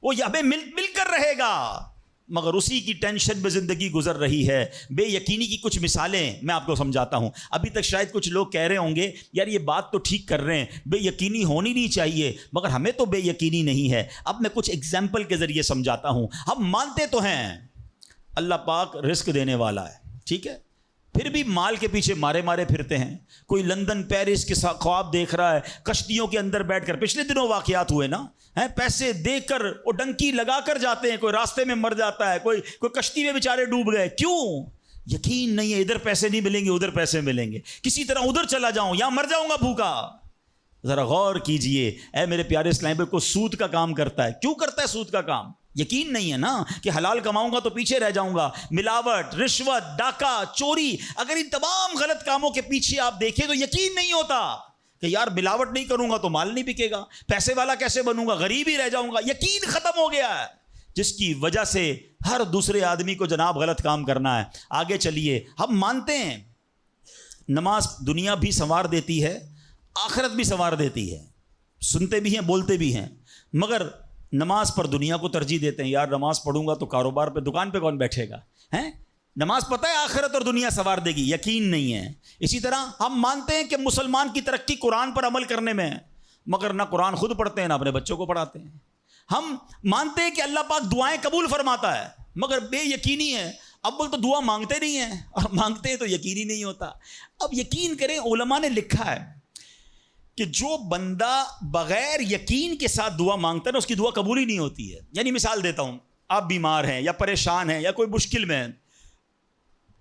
A: وہ ہمیں مل کر رہے گا، مگر اسی کی ٹینشن میں زندگی گزر رہی ہے۔ بے یقینی کی کچھ مثالیں میں آپ کو سمجھاتا ہوں۔ ابھی تک شاید کچھ لوگ کہہ رہے ہوں گے یار یہ بات تو ٹھیک کر رہے ہیں، بے یقینی ہونی نہیں چاہیے، مگر ہمیں تو بے یقینی نہیں ہے۔ اب میں کچھ ایگزامپل کے ذریعے سمجھاتا ہوں۔ ہم مانتے تو ہیں اللہ پاک رزق دینے والا ہے، ٹھیک ہے، پھر بھی مال کے پیچھے مارے پھرتے ہیں۔ کوئی لندن پیرس کے خواب دیکھ رہا ہے، کشتیوں کے اندر بیٹھ کر، پچھلے دنوں واقعات ہوئے نا، پیسے دے کر وہ ڈنکی لگا کر جاتے ہیں، کوئی راستے میں مر جاتا ہے، کوئی کشتی میں بیچارے ڈوب گئے، کیوں؟ یقین نہیں ہے ادھر پیسے نہیں ملیں گے ادھر پیسے ملیں گے، کسی طرح ادھر چلا جاؤں یا مر جاؤں گا بھوکا۔ ذرا غور کیجئے، اے میرے پیارے اسلام بھائی، کو سود کا کام کرتا ہے، کیوں کرتا ہے سود کا کام؟ یقین نہیں ہے نا کہ حلال کماؤں گا تو پیچھے رہ جاؤں گا۔ ملاوٹ، رشوت، ڈاکہ، چوری، اگر ان تمام غلط کاموں کے پیچھے آپ دیکھیں تو یقین نہیں ہوتا کہ یار ملاوٹ نہیں کروں گا تو مال نہیں بکے گا، پیسے والا کیسے بنوں گا، غریب ہی رہ جاؤں گا، یقین ختم ہو گیا ہے۔ جس کی وجہ سے ہر دوسرے آدمی کو جناب غلط کام کرنا ہے. آگے چلیے. ہم مانتے ہیں نماز دنیا بھی سنوار دیتی ہے، آخرت بھی سنوار دیتی ہے، سنتے بھی ہیں بولتے بھی ہیں، مگر نماز پر دنیا کو ترجیح دیتے ہیں. یار نماز پڑھوں گا تو کاروبار پہ دکان پہ کون بیٹھے گا؟ ہیں نماز پتہ ہے آخرت اور دنیا سنوار دے گی، یقین نہیں ہے. اسی طرح ہم مانتے ہیں کہ مسلمان کی ترقی قرآن پر عمل کرنے میں ہے، مگر نہ قرآن خود پڑھتے ہیں نہ اپنے بچوں کو پڑھاتے ہیں. ہم مانتے ہیں کہ اللہ پاک دعائیں قبول فرماتا ہے، مگر بے یقینی ہے. اول تو دعا مانگتے نہیں ہیں، اور مانگتے ہیں تو یقین ہی نہیں ہوتا. اب یقین کریں، علماء نے لکھا ہے کہ جو بندہ بغیر یقین کے ساتھ دعا مانگتا ہے نا، اس کی دعا قبول ہی نہیں ہوتی ہے. یعنی مثال دیتا ہوں، آپ بیمار ہیں یا پریشان ہیں یا کوئی مشکل میں ہیں،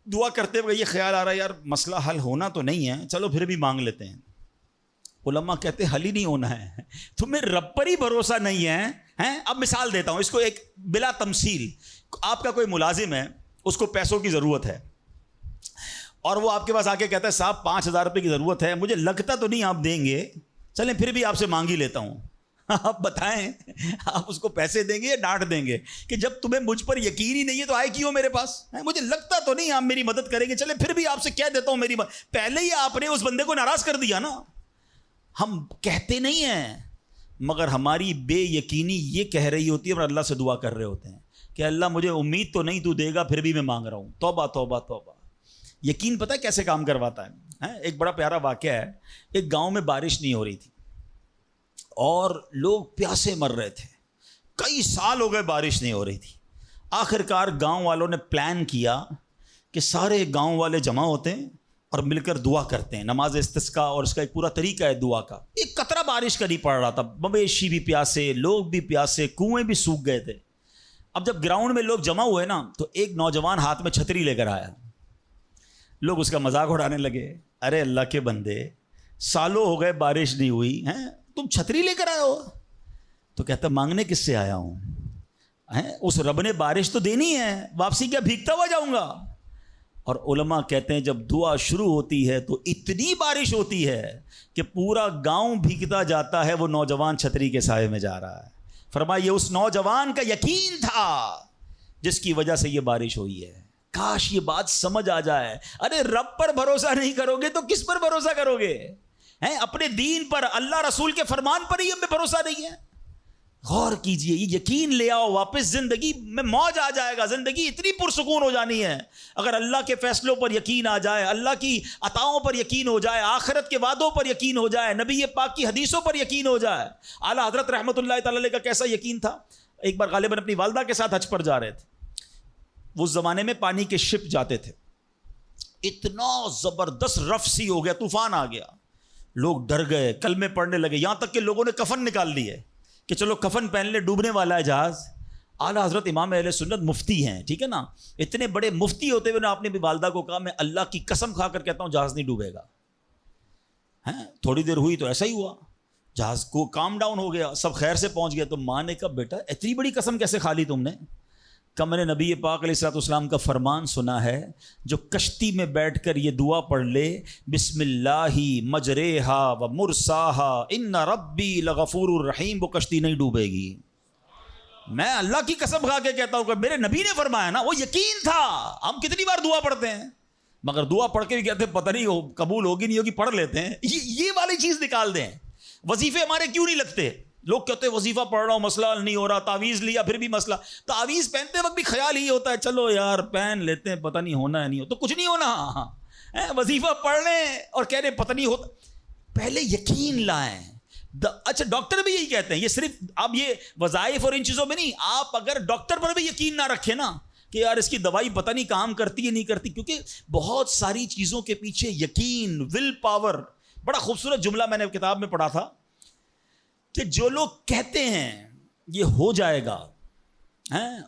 A: دعا کرتے ہوئے یہ خیال آ رہا ہے یار مسئلہ حل ہونا تو نہیں ہے، چلو پھر بھی مانگ لیتے ہیں. علماء کہتے ہیں حل ہی نہیں ہونا ہے، تمہیں رب پر ہی بھروسہ نہیں ہے. اب مثال دیتا ہوں اس کو ایک بلا تمثیل. آپ کا کوئی ملازم ہے، اس کو پیسوں کی ضرورت ہے، اور وہ آپ کے پاس آ کے کہتا ہے صاحب 5,000 روپے کی ضرورت ہے، مجھے لگتا تو نہیں آپ دیں گے، چلیں پھر بھی آپ سے مانگ ہی لیتا ہوں. آپ بتائیں آپ اس کو پیسے دیں گے یا ڈانٹ دیں گے کہ جب تمہیں مجھ پر یقین ہی نہیں ہے تو آئے کیوں میرے پاس؟ مجھے لگتا تو نہیں آپ میری مدد کریں گے، چلیں پھر بھی آپ سے کہہ دیتا ہوں میری مدد. پہلے ہی آپ نے اس بندے کو ناراض کر دیا نا. ہم کہتے نہیں ہیں، مگر ہماری بے یقینی یہ کہہ رہی ہوتی ہے اور اللہ سے دعا کر رہے ہوتے ہیں کہ اللہ مجھے امید تو نہیں تو دے گا، پھر بھی میں مانگ رہا ہوں. توبہ توبہ توبہ. یقین پتہ ہے کیسے کام کرواتا ہے؟ ایک بڑا پیارا واقعہ ہے. ایک گاؤں میں بارش نہیں ہو رہی تھی اور لوگ پیاسے مر رہے تھے، کئی سال ہو گئے بارش نہیں ہو رہی تھی. آخر کار گاؤں والوں نے پلان کیا کہ سارے گاؤں والے جمع ہوتے ہیں اور مل کر دعا کرتے ہیں، نماز استسقاء، اور اس کا ایک پورا طریقہ ہے دعا کا. ایک قطرہ بارش کا نہیں پڑ رہا تھا، مویشی بھی پیاسے، لوگ بھی پیاسے، کنویں بھی سوکھ گئے تھے. اب جب گراؤنڈ میں لوگ جمع ہوئے نا تو ایک نوجوان ہاتھ میں چھتری لے کر آیا. لوگ اس کا مذاق اڑانے لگے، ارے اللہ کے بندے سالوں ہو گئے بارش نہیں ہوئی ہیں، تم چھتری لے کر آئے ہو؟ تو کہتا مانگنے کس سے آیا ہوں؟ اس رب نے بارش تو دینی ہے، واپسی کیا بھیگتا ہوا جاؤں گا؟ اور علماء کہتے ہیں جب دعا شروع ہوتی ہے تو اتنی بارش ہوتی ہے کہ پورا گاؤں بھیگتا جاتا ہے، وہ نوجوان چھتری کے سائے میں جا رہا ہے. فرمایا یہ اس نوجوان کا یقین تھا جس کی وجہ سے یہ بارش ہوئی ہے. کاش یہ بات سمجھ آ جائے. ارے رب پر بھروسہ نہیں کرو گے تو کس پر بھروسہ کرو گے؟ اپنے دین پر، اللہ رسول کے فرمان پر ہی ہمیں بھروسہ نہیں ہے. غور کیجئے، یہ یقین لے آؤ واپس، زندگی میں موج آ جائے گا، زندگی اتنی پرسکون ہو جانی ہے. اگر اللہ کے فیصلوں پر یقین آ جائے، اللہ کی عطاؤں پر یقین ہو جائے، آخرت کے وعدوں پر یقین ہو جائے، نبی پاک کی حدیثوں پر یقین ہو جائے. اعلیٰ حضرت رحمۃ اللہ تعالی علیہ کا کیسا یقین تھا. ایک بار غالباً اپنی والدہ کے ساتھ حج پر جا رہے تھے. وہ زمانے میں پانی کے شپ جاتے تھے، اتنا زبردست رف سی ہو گیا، طوفان آ گیا، لوگ ڈر گئے، کلمے پڑھنے لگے، یہاں تک کہ لوگوں نے کفن نکال لیے کہ چلو کفن پہن لے، ڈوبنے والا ہے جہاز. اعلیٰ حضرت امام اہل سنت مفتی ہیں، ٹھیک ہے نا، اتنے بڑے مفتی ہوتے ہوئے آپ نے بھی والدہ کو کہا میں اللہ کی قسم کھا کر کہتا ہوں جہاز نہیں ڈوبے گا. تھوڑی دیر ہوئی تو ایسا ہی ہوا، جہاز کو کام ڈاؤن ہو گیا، سب خیر سے پہنچ گیا. تو ماں نے کہا بیٹا اتنی بڑی قسم کیسے کھا لی تم نے؟ کہ میں نے نبی پاک علیہ الصلوۃ والسلام کا فرمان سنا ہے، جو کشتی میں بیٹھ کر یہ دعا پڑھ لے، بسم اللہ مجریہا و مرساہا ان ربی لغفور الرحیم، وہ کشتی نہیں ڈوبے گی. میں اللہ کی قسم کھا کے کہتا ہوں کہ میرے نبی نے فرمایا نا، وہ یقین تھا. ہم کتنی بار دعا پڑھتے ہیں، مگر دعا پڑھ کے بھی کہتے ہیں پتہ نہیں قبول ہوگی نہیں ہوگی، پڑھ لیتے ہیں. یہ والی چیز نکال دیں. وظیفے ہمارے کیوں نہیں لگتے؟ لوگ کہتے ہیں وظیفہ پڑھ رہا ہوں مسئلہ نہیں ہو رہا، تعویذ لیا پھر بھی مسئلہ. تعویذ پہنتے وقت بھی خیال ہی ہوتا ہے چلو یار پہن لیتے ہیں، پتہ نہیں ہونا ہے نہیں ہو تو کچھ نہیں ہونا. وظیفہ پڑھ لیں اور کہہ رہے پتہ نہیں ہوتا. پہلے یقین لائیں. اچھا ڈاکٹر بھی یہی کہتے ہیں، یہ صرف اب یہ وظائف اور ان چیزوں میں نہیں، آپ اگر ڈاکٹر پر بھی یقین نہ رکھیں نا کہ یار اس کی دوائی پتہ نہیں کام کرتی ہے نہیں کرتی، کیونکہ بہت ساری چیزوں کے پیچھے یقین، ول پاور. بڑا خوبصورت جملہ میں نے کتاب میں پڑھا تھا کہ جو لوگ کہتے ہیں یہ ہو جائے گا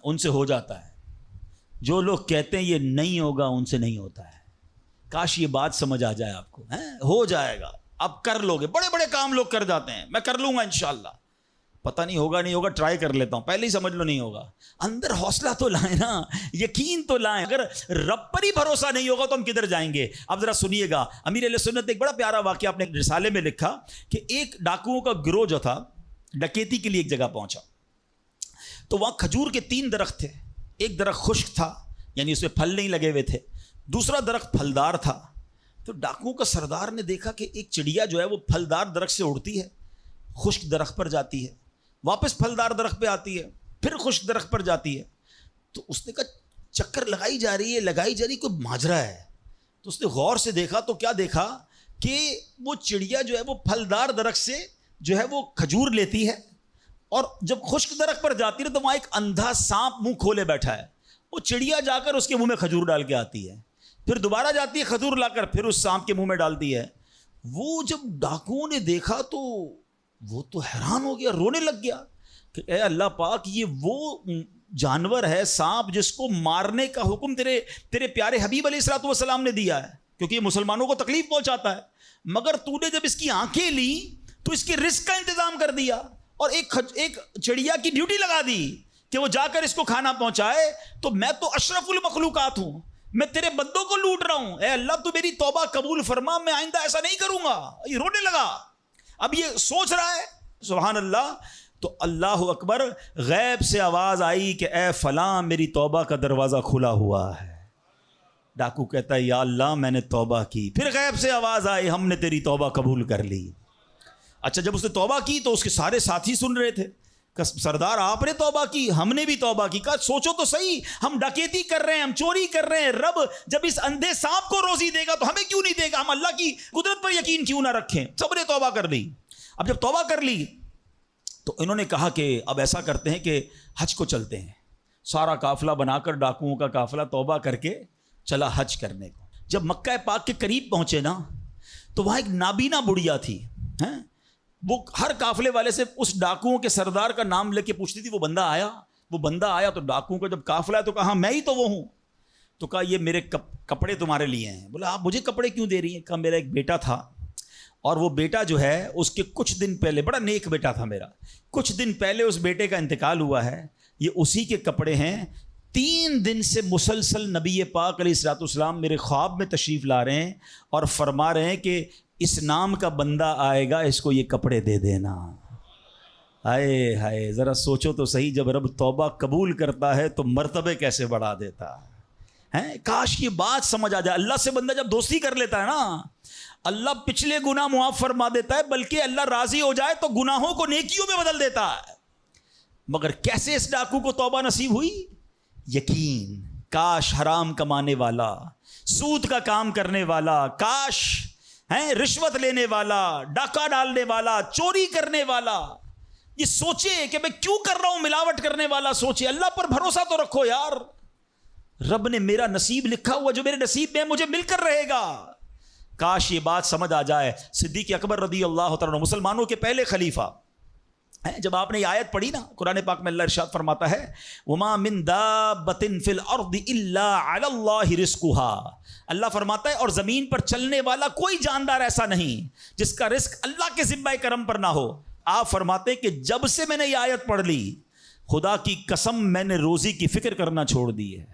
A: ان سے ہو جاتا ہے، جو لوگ کہتے ہیں یہ نہیں ہوگا ان سے نہیں ہوتا ہے. کاش یہ بات سمجھ آ جائے آپ کو. ہو جائے گا، اب کر لو گے. بڑے بڑے کام لوگ کر جاتے ہیں، میں کر لوں گا انشاءاللہ، پتہ نہیں ہوگا نہیں ہوگا، ٹرائی کر لیتا ہوں، پہلے ہی سمجھ لو نہیں ہوگا. اندر حوصلہ تو لائیں نا، یقین تو لائیں. اگر رب پر ہی بھروسہ نہیں ہوگا تو ہم کدھر جائیں گے؟ اب ذرا سنیے گا، امیر اہل سنت ایک بڑا پیارا واقعہ اپنے رسالے میں لکھا کہ ایک ڈاکوؤں کا گروہ جو تھا ڈکیتی کے لیے ایک جگہ پہنچا. تو وہاں کھجور کے 3 درخت تھے. ایک درخت خشک تھا یعنی اس میں پھل نہیں لگے ہوئے تھے, دوسرا درخت پھلدار تھا. تو ڈاکوؤں کا سردار نے دیکھا کہ ایک چڑیا جو ہے وہ پھلدار درخت سے اڑتی ہے, خشک درخت پر جاتی ہے, واپس پھلدار درخت پہ آتی ہے, پھر خشک درخت پر جاتی ہے. تو اس نے کہا چکر لگائی جا رہی ہے, کوئی ماجرا ہے. تو اس نے غور سے دیکھا تو کیا دیکھا کہ وہ چڑیا جو ہے وہ پھلدار درخت سے جو ہے وہ کھجور لیتی ہے, اور جب خشک درخت پر جاتی ہے تو وہاں ایک اندھا سانپ منہ کھولے بیٹھا ہے. وہ چڑیا جا کر اس کے منہ میں کھجور ڈال کے آتی ہے, پھر دوبارہ جاتی ہے کھجور لا کر پھر اس سانپ کے منہ میں ڈالتی ہے. وہ جب ڈاکوؤں نے دیکھا تو وہ تو حیران ہو گیا, رونے لگ گیا کہ اے اللہ پاک, یہ وہ جانور ہے سانپ جس کو مارنے کا حکم تیرے پیارے حبیب علیہ الصلوۃ والسلام نے دیا ہے, کیونکہ یہ مسلمانوں کو تکلیف پہنچاتا ہے. مگر تو نے جب اس کی آنکھیں لی تو اس کے رزق کا انتظام کر دیا اور ایک چڑیا کی ڈیوٹی لگا دی کہ وہ جا کر اس کو کھانا پہنچائے. تو میں تو اشرف المخلوقات ہوں, میں تیرے بندوں کو لوٹ رہا ہوں, اے اللہ تو میری توبہ قبول فرما, میں آئندہ ایسا نہیں کروں گا. یہ رونے لگا. اب یہ سوچ رہا ہے سبحان اللہ. تو اللہ اکبر, غیب سے آواز آئی کہ اے فلاں میری توبہ کا دروازہ کھلا ہوا ہے. ڈاکو کہتا ہے یا اللہ میں نے توبہ کی. پھر غیب سے آواز آئی ہم نے تیری توبہ قبول کر لی. اچھا جب اس نے توبہ کی تو اس کے سارے ساتھی سن رہے تھے, سردار آپ نے توبہ کی, ہم نے بھی توبہ کی. کہا سوچو تو صحیح, ہم ڈکیتی کر رہے ہیں, ہم چوری کر رہے ہیں, رب جب اس اندھے سانپ کو روزی دے گا تو ہمیں کیوں نہیں دے گا؟ ہم اللہ کی قدرت پر یقین کیوں نہ رکھیں؟ سب نے توبہ کر لی. اب جب توبہ کر لی تو انہوں نے کہا کہ اب ایسا کرتے ہیں کہ حج کو چلتے ہیں. سارا قافلہ بنا کر ڈاکوؤں کا قافلہ توبہ کر کے چلا حج کرنے کو. جب مکہ پاک کے قریب پہنچے نا تو وہاں ایک نابینا بڑھیا تھی, وہ ہر قافلے والے سے اس ڈاکوؤں کے سردار کا نام لے کے پوچھتی تھی وہ بندہ آیا تو ڈاکوؤں کو جب قافلہ ہے تو کہا میں ہی تو وہ ہوں. تو کہا یہ میرے کپڑے تمہارے لیے ہیں. بولا آپ مجھے کپڑے کیوں دے رہی ہیں؟ کہا میرا ایک بیٹا تھا اور وہ بیٹا جو ہے اس کے کچھ دن پہلے, بڑا نیک بیٹا تھا میرا, کچھ دن پہلے اس بیٹے کا انتقال ہوا ہے, یہ اسی کے کپڑے ہیں. 3 دن سے مسلسل نبی پاک علیہ الصلوۃ والسلام میرے خواب میں تشریف لا رہے ہیں اور فرما رہے ہیں کہ اس نام کا بندہ آئے گا, اس کو یہ کپڑے دے دینا. ہائے ہائے, ذرا سوچو تو صحیح, جب رب توبہ قبول کرتا ہے تو مرتبے کیسے بڑھا دیتا ہے. کاش یہ بات سمجھ آ جائے. اللہ سے بندہ جب دوستی کر لیتا ہے نا, اللہ پچھلے گناہ معاف فرما دیتا ہے, بلکہ اللہ راضی ہو جائے تو گناہوں کو نیکیوں میں بدل دیتا ہے. مگر کیسے اس ڈاکو کو توبہ نصیب ہوئی؟ یقین. کاش حرام کمانے والا, سود کا کام کرنے والا, کاش رشوت لینے والا, ڈاکہ ڈالنے والا, چوری کرنے والا یہ سوچے کہ میں کیوں کر رہا ہوں, ملاوٹ کرنے والا سوچے. اللہ پر بھروسہ تو رکھو یار, رب نے میرا نصیب لکھا ہوا, جو میرے نصیب میں مجھے مل کر رہے گا. کاش یہ بات سمجھ آ جائے. صدیق اکبر رضی اللہ تعالیٰ عنہ مسلمانوں کے پہلے خلیفہ, جب آپ نے یہ آیت پڑھی نا قرآن پاک میں, اللہ ارشاد فرماتا ہے وما من دابۃ فی الارض الا علی اللہ رزقها. اللہ فرماتا ہے اور زمین پر چلنے والا کوئی جاندار ایسا نہیں جس کا رزق اللہ کے ذمہ کرم پر نہ ہو. آپ فرماتے ہیں کہ جب سے میں نے یہ آیت پڑھ لی, خدا کی قسم میں نے روزی کی فکر کرنا چھوڑ دی ہے.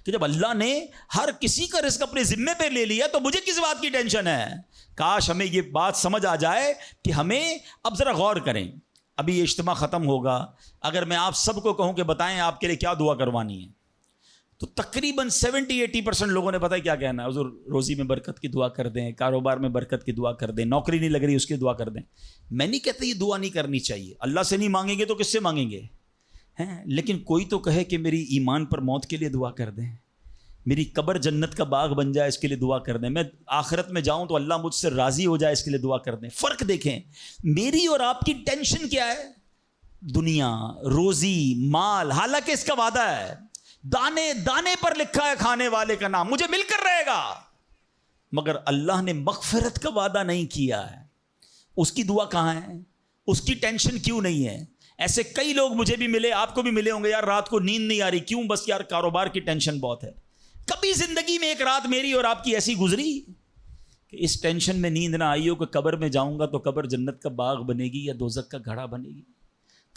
A: کہ جب اللہ نے ہر کسی کا رزق اپنے ذمے پہ لے لیا تو مجھے کس بات کی ٹینشن ہے. کاش ہمیں یہ بات سمجھ آ جائے کہ ہمیں اب ذرا غور کریں. ابھی یہ اجتماع ختم ہوگا, اگر میں آپ سب کو کہوں کہ بتائیں آپ کے لیے کیا دعا کروانی ہے, تو تقریباً 70-80% لوگوں نے پتہ کیا کہنا ہے, حضور روزی میں برکت کی دعا کر دیں, کاروبار میں برکت کی دعا کر دیں, نوکری نہیں لگ رہی اس کی دعا کر دیں. میں نہیں کہتا یہ دعا نہیں کرنی چاہیے, اللہ سے نہیں مانگیں گے تو کس سے مانگیں گے؟ لیکن کوئی تو کہے کہ میری ایمان پر موت کے لیے دعا کر دیں, میری قبر جنت کا باغ بن جائے اس کے لیے دعا کر دیں, میں آخرت میں جاؤں تو اللہ مجھ سے راضی ہو جائے اس کے لیے دعا کر دیں. فرق دیکھیں, میری اور آپ کی ٹینشن کیا ہے؟ دنیا, روزی, مال. حالانکہ اس کا وعدہ ہے, دانے دانے پر لکھا ہے کھانے والے کا نام, مجھے مل کر رہے گا. مگر اللہ نے مغفرت کا وعدہ نہیں کیا ہے. اس کی دعا کہاں ہے؟ اس کی ٹینشن کیوں نہیں ہے؟ ایسے کئی لوگ مجھے بھی ملے, آپ کو بھی ملے ہوں گے, یار رات کو نیند نہیں آ رہی, کیوں؟ بس یار کاروبار کی ٹینشن بہت ہے. کبھی زندگی میں ایک رات میری اور آپ کی ایسی گزری کہ اس ٹینشن میں نیند نہ آئی ہو کہ قبر میں جاؤں گا تو قبر جنت کا باغ بنے گی یا دوزخ کا گھڑا بنے گی؟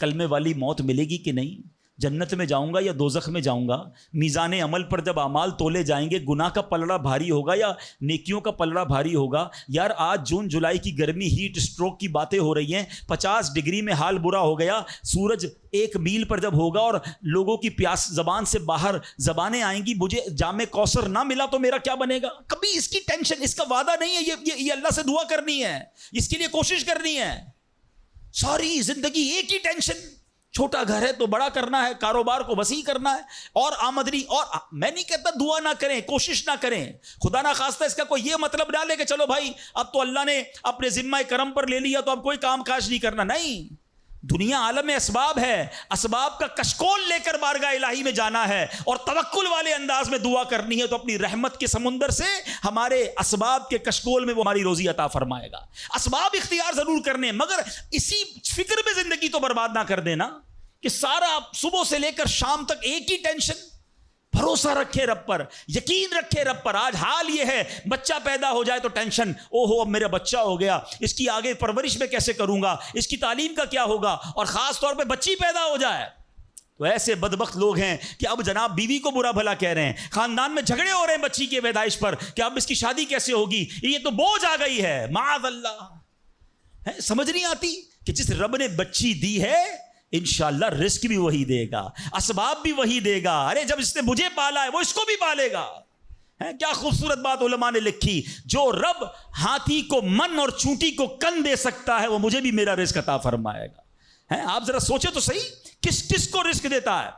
A: کلمے والی موت ملے گی کہ نہیں؟ جنت میں جاؤں گا یا دوزخ میں جاؤں گا؟ میزان عمل پر جب اعمال تولے جائیں گے گناہ کا پلڑا بھاری ہوگا یا نیکیوں کا پلڑا بھاری ہوگا؟ یار آج جون جولائی کی گرمی، ہیٹ اسٹروک کی باتیں ہو رہی ہیں، 50 ڈگری میں حال برا ہو گیا، سورج 1 میل پر جب ہوگا اور لوگوں کی پیاس زبان سے باہر زبانیں آئیں گی، مجھے جام کوثر نہ ملا تو میرا کیا بنے گا؟ کبھی اس کی ٹینشن، اس کا وعدہ نہیں ہے، یہ اللہ سے دعا کرنی ہے، اس کے لیے کوشش کرنی ہے۔ ساری زندگی ایک ہی ٹینشن، چھوٹا گھر ہے تو بڑا کرنا ہے، کاروبار کو وسیع کرنا ہے، اور آمدنی، اور میں نہیں کہتا دعا نہ کریں، کوشش نہ کریں، خدا نہ خواستہ اس کا کوئی یہ مطلب نہ لے کہ چلو بھائی اب تو اللہ نے اپنے ذمہ کرم پر لے لیا تو اب کوئی کام کاج نہیں کرنا۔ نہیں، دنیا عالم اسباب ہے، اسباب کا کشکول لے کر بارگاہ الہی میں جانا ہے اور توکل والے انداز میں دعا کرنی ہے، تو اپنی رحمت کے سمندر سے ہمارے اسباب کے کشکول میں وہ ہماری روزی عطا فرمائے گا۔ اسباب اختیار ضرور کرنے، مگر اسی فکر میں زندگی تو برباد نہ کر دینا کہ سارا صبح سے لے کر شام تک ایک ہی ٹینشن۔ بھروسہ رکھے رب پر، یقین رکھے رب پر۔ آج حال یہ ہے، بچہ پیدا ہو جائے تو ٹینشن، او ہو اب میرا بچہ ہو گیا، اس کی آگے پرورش میں کیسے کروں گا، اس کی تعلیم کا کیا ہوگا، اور خاص طور پہ بچی پیدا ہو جائے تو ایسے بدبخت لوگ ہیں کہ اب جناب بیوی کو برا بھلا کہہ رہے ہیں، خاندان میں جھگڑے ہو رہے ہیں بچی کی پیدائش پر کہ اب اس کی شادی کیسے ہوگی، یہ تو بوجھ آ گئی ہے، معاذ اللہ۔ سمجھ نہیں آتی کہ جس رب نے بچی دی ہے انشاءاللہ رزق بھی وہی دے گا، اسباب بھی وہی دے گا۔ ارے جب اس نے مجھے پالا ہے وہ اس کو بھی پالے گا۔ کیا خوبصورت بات علماء نے لکھی، جو رب ہاتھی کو من اور چونٹی کو کن دے سکتا ہے وہ مجھے بھی میرا رزق عطا فرمائے گا۔ آپ ذرا سوچے تو صحیح، کس کس کو رزق دیتا ہے؟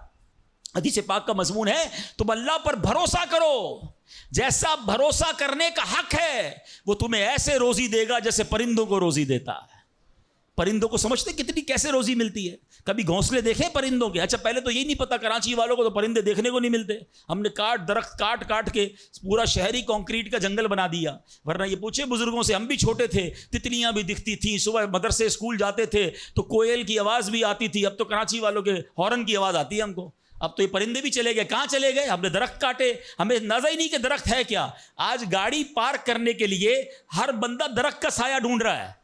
A: حدیث پاک کا مضمون ہے تم اللہ پر بھروسہ کرو، جیسا بھروسہ کرنے کا حق ہے وہ تمہیں ایسے روزی دے گا جیسے پرندوں کو روزی دیتا ہے۔ پرندوں کو سمجھتے کتنی کیسے روزی ملتی ہے؟ کبھی گھونسلے دیکھیں پرندوں کے؟ اچھا پہلے تو یہی نہیں پتا، کراچی والوں کو تو پرندے دیکھنے کو نہیں ملتے، ہم نے درخت کاٹ کے پورا شہری کنکریٹ کا جنگل بنا دیا۔ ورنہ یہ پوچھے بزرگوں سے، ہم بھی چھوٹے تھے تتلیاں بھی دکھتی تھیں، صبح مدرسے اسکول جاتے تھے تو کوئل کی آواز بھی آتی تھی، اب تو کراچی والوں کے ہارن کی آواز آتی ہے ہم کو۔ اب تو یہ پرندے بھی چلے گئے، کہاں چلے گئے؟ ہم نے درخت کاٹے، ہمیں اندازہ ہی نہیں کہ درخت ہے کیا۔ آج گاڑی پارک کرنے کے لیے ہر بندہ درخت کا سایہ ڈھونڈ رہا ہے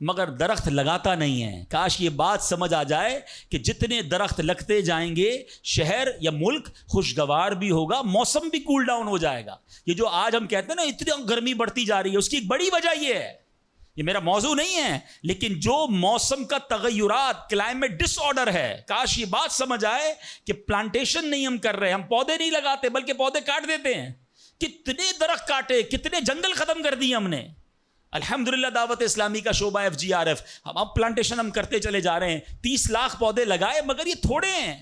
A: مگر درخت لگاتا نہیں ہے۔ کاش یہ بات سمجھ آ جائے کہ جتنے درخت لگتے جائیں گے شہر یا ملک خوشگوار بھی ہوگا، موسم بھی کول ڈاؤن ہو جائے گا۔ یہ جو آج ہم کہتے ہیں نا اتنی گرمی بڑھتی جا رہی ہے، اس کی ایک بڑی وجہ یہ ہے، یہ میرا موضوع نہیں ہے، لیکن جو موسم کا تغیرات، کلائمیٹ ڈس آرڈر ہے، کاش یہ بات سمجھ آئے کہ پلانٹیشن نہیں ہم کر رہے، ہم پودے نہیں لگاتے بلکہ پودے کاٹ دیتے ہیں۔ کتنے درخت کاٹے، کتنے جنگل ختم کر دیے ہم نے۔ الحمدللہ دعوت اسلامی کا شعبہ FGRF، ہم پلانٹیشن ہم کرتے چلے جا رہے ہیں، 30 لاکھ پودے لگائے مگر یہ تھوڑے ہیں۔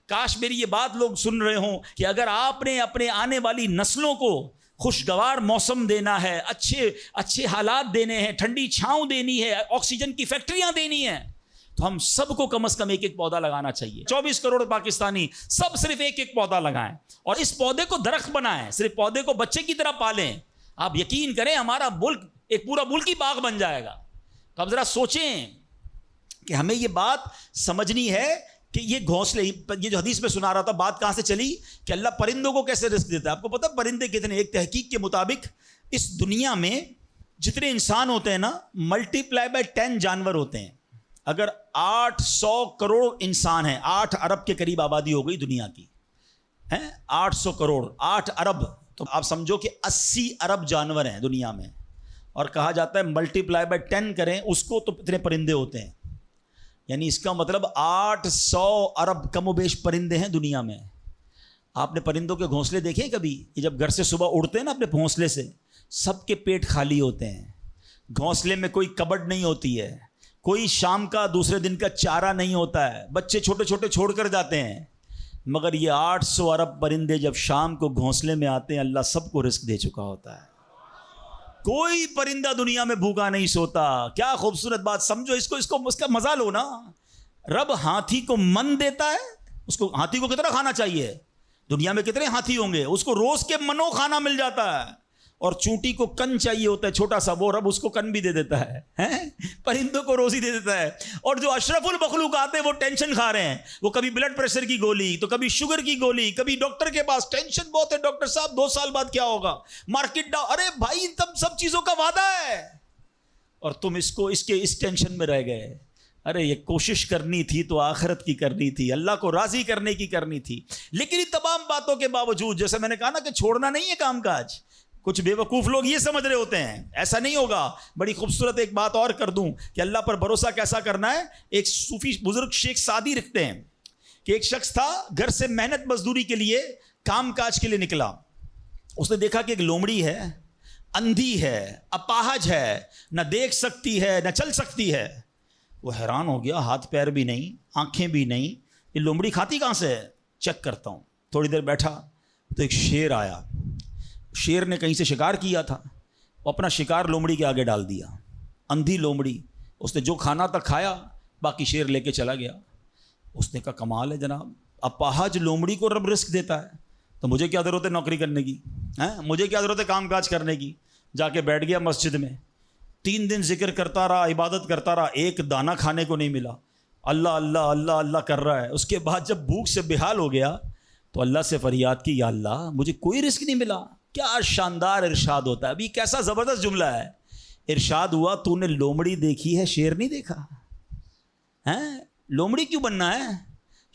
A: کاش میری یہ بات لوگ سن رہے ہوں کہ اگر آپ نے اپنے آنے والی نسلوں کو خوشگوار موسم دینا ہے، اچھے حالات دینے ہیں، ٹھنڈی چھاؤں دینی ہے، آکسیجن کی فیکٹریاں دینی ہیں، تو ہم سب کو کم از کم ایک پودا لگانا چاہیے۔ 24 کروڑ پاکستانی سب صرف ایک پودا لگائیں اور اس پودے کو درخت بنائیں، صرف پودے کو بچے کی طرح پالیں۔ آپ یقین کریں ہمارا ملک ایک پورا ملکی باغ بن جائے گا۔ تو اب ذرا سوچیں کہ ہمیں یہ بات سمجھنی ہے کہ یہ گھونسلے، یہ جو حدیث میں سنا رہا تھا بات کہاں سے چلی کہ اللہ پرندوں کو کیسے رزق دیتا ہے۔ آپ کو پتہ پرندے کتنے؟ ایک تحقیق کے مطابق اس دنیا میں جتنے انسان ہوتے ہیں نا، ملٹی پلائی بائی 10 جانور ہوتے ہیں۔ اگر 800 کروڑ انسان ہیں، 8 ارب کے قریب آبادی ہو گئی دنیا کی، 800 کروڑ، 8 ارب، تو آپ سمجھو کہ 80 ارب جانور ہیں دنیا میں، اور کہا جاتا ہے ملٹی پلائی بائی 10 کریں اس کو تو اتنے پرندے ہوتے ہیں، یعنی اس کا مطلب 800 ارب کم و بیش پرندے ہیں دنیا میں۔ آپ نے پرندوں کے گھونسلے دیکھے کبھی؟ یہ جب گھر سے صبح اڑتے ہیں نا اپنے گھونسلے سے، سب کے پیٹ خالی ہوتے ہیں، گھونسلے میں کوئی کبڈ نہیں ہوتی ہے، کوئی شام کا دوسرے دن کا چارہ نہیں ہوتا ہے، بچے چھوٹے چھوٹے چھوڑ کر جاتے ہیں، مگر یہ 800 ارب پرندے جب شام کو گھونسلے میں آتے ہیں اللہ سب کو رزق دے چکا ہوتا ہے۔ کوئی پرندہ دنیا میں بھوکا نہیں سوتا۔ کیا خوبصورت بات، سمجھو اس کا مزہ لو نا۔ رب ہاتھی کو من دیتا ہے، اس کو ہاتھی کو کتنا کھانا چاہیے؟ دنیا میں کتنے ہاتھی ہوں گے، اس کو روز کے منو کھانا مل جاتا ہے، اور چونٹی کو کن چاہیے ہوتا ہے چھوٹا سا، وہ رب اس کو کن بھی دے دیتا ہے، پرندوں کو روزی دے دیتا ہے۔ اور جو اشرف المخلوقات ہیں وہ ٹینشن کھا رہے ہیں، وہ کبھی بلڈ پریشر کی گولی، تو کبھی شوگر کی گولی، کبھی ڈاکٹر کے پاس، ٹینشن بہت ہے ڈاکٹر صاحب 2 سال بعد کیا ہوگا، مارکیٹ ڈاؤن۔ ارے بھائی تب سب چیزوں کا وعدہ ہے اور تم اس ٹینشن میں رہ گئے۔ ارے یہ کوشش کرنی تھی تو آخرت کی کرنی تھی، اللہ کو راضی کرنے کی کرنی تھی. لیکن ان تمام باتوں کے باوجود جیسے میں نے کہا نا کہ چھوڑنا نہیں ہے کام کاج. کچھ بے وقوف لوگ یہ سمجھ رہے ہوتے ہیں ایسا نہیں ہوگا. بڑی خوبصورت ایک بات اور کر دوں کہ اللہ پر بھروسہ کیسا کرنا ہے. ایک صوفی بزرگ شیخ سعدی لکھتے ہیں کہ ایک شخص تھا گھر سے محنت مزدوری کے لیے کام کاج کے لیے نکلا. اس نے دیکھا کہ ایک لومڑی ہے، اندھی ہے، اپاہج ہے، نہ دیکھ سکتی ہے نہ چل سکتی ہے. وہ حیران ہو گیا، ہاتھ پیر بھی نہیں، آنکھیں بھی نہیں، یہ لومڑی کھاتی کہاں سے ہے؟ چیک کرتا ہوں. تھوڑی دیر بیٹھا تو ایک شیر آیا. شیر نے کہیں سے شکار کیا تھا، وہ اپنا شکار لومڑی کے آگے ڈال دیا. اندھی لومڑی، اس نے جو کھانا تھا کھایا، باقی شیر لے کے چلا گیا. اس نے کہا کمال ہے جناب، اپاہج لومڑی کو رب رزق دیتا ہے تو مجھے کیا ضرورت ہے نوکری کرنے کی، مجھے کیا ضرورت ہے کام کاج کرنے کی. جا کے بیٹھ گیا مسجد میں. 3 دن ذکر کرتا رہا، عبادت کرتا رہا، ایک دانہ کھانے کو نہیں ملا. اللہ اللہ اللہ اللہ کر رہا ہے. اس کے بعد جب بھوک سے بحال ہو گیا تو اللہ سے فریاد کی، یا اللہ مجھے کوئی رزق نہیں ملا. کیا شاندار ارشاد ہوتا ہے. ابھی کیسا زبردست جملہ ہے. ارشاد ہوا تو نے لومڑی دیکھی ہے، شیر نہیں دیکھا. لومڑی کیوں بننا ہے؟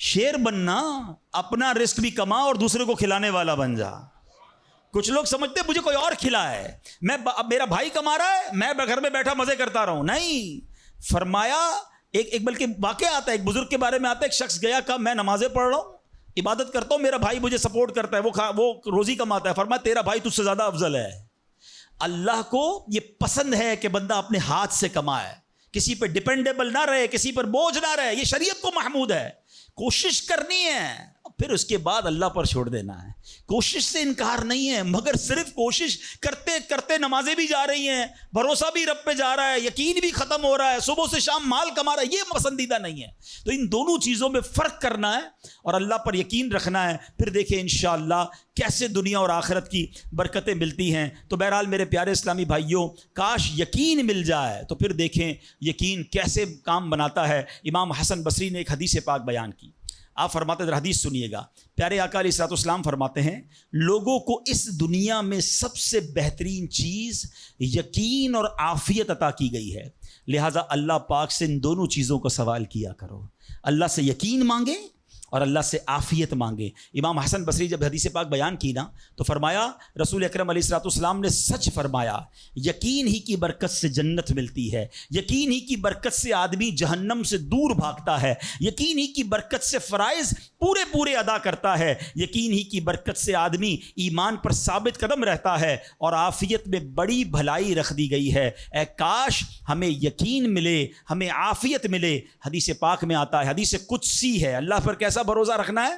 A: شیر بننا، اپنا رزق بھی کما اور دوسرے کو کھلانے والا بن جا. کچھ لوگ سمجھتے مجھے کوئی اور کھلائے، میرا بھائی کما رہا ہے میں گھر میں بیٹھا مزے کرتا رہا ہوں. نہیں، فرمایا ایک بلکہ واقعہ آتا ہے، ایک بزرگ کے بارے میں آتا ہے. ایک شخص گیا، کہا میں نمازیں پڑھ رہا ہوں، عبادت کرتا ہوں، میرا بھائی مجھے سپورٹ کرتا ہے، وہ روزی کماتا ہے. فرمایا تیرا بھائی تجھ سے زیادہ افضل ہے. اللہ کو یہ پسند ہے کہ بندہ اپنے ہاتھ سے کمائے، کسی پہ ڈیپینڈیبل نہ رہے، کسی پر بوجھ نہ رہے. یہ شریعت کو محمود ہے. کوشش کرنی ہے، پھر اس کے بعد اللہ پر چھوڑ دینا ہے. کوشش سے انکار نہیں ہے، مگر صرف کوشش کرتے کرتے نمازیں بھی جا رہی ہیں، بھروسہ بھی رب پہ جا رہا ہے، یقین بھی ختم ہو رہا ہے، صبح سے شام مال کما رہا ہے، یہ پسندیدہ نہیں ہے. تو ان دونوں چیزوں میں فرق کرنا ہے اور اللہ پر یقین رکھنا ہے. پھر دیکھیں انشاءاللہ کیسے دنیا اور آخرت کی برکتیں ملتی ہیں. تو بہرحال میرے پیارے اسلامی بھائیوں، کاش یقین مل جائے تو پھر دیکھیں یقین کیسے کام بناتا ہے. امام حسن بصری نے ایک حدیث پاک بیان کی. آپ فرماتے ہیں، حدیث سنیے گا. پیارے آقا علیہ الصلوۃ والسلام فرماتے ہیں، لوگوں کو اس دنیا میں سب سے بہترین چیز یقین اور عافیت عطا کی گئی ہے. لہٰذا اللہ پاک سے ان دونوں چیزوں کو سوال کیا کرو. اللہ سے یقین مانگے اور اللہ سے عافیت مانگے. امام حسن بصری جب حدیث پاک بیان کی نا تو فرمایا، رسول اکرم علیہ الصلوۃ والسلام نے سچ فرمایا، یقین ہی کی برکت سے جنت ملتی ہے، یقین ہی کی برکت سے آدمی جہنم سے دور بھاگتا ہے، یقین ہی کی برکت سے فرائض پورے ادا کرتا ہے، یقین ہی کی برکت سے آدمی ایمان پر ثابت قدم رہتا ہے، اور عافیت میں بڑی بھلائی رکھ دی گئی ہے. اے کاش ہمیں یقین ملے، ہمیں عافیت ملے. حدیث پاک میں آتا ہے، حدیث قدسی ہے. اللہ پر کیسا بھروسہ رکھنا ہے؟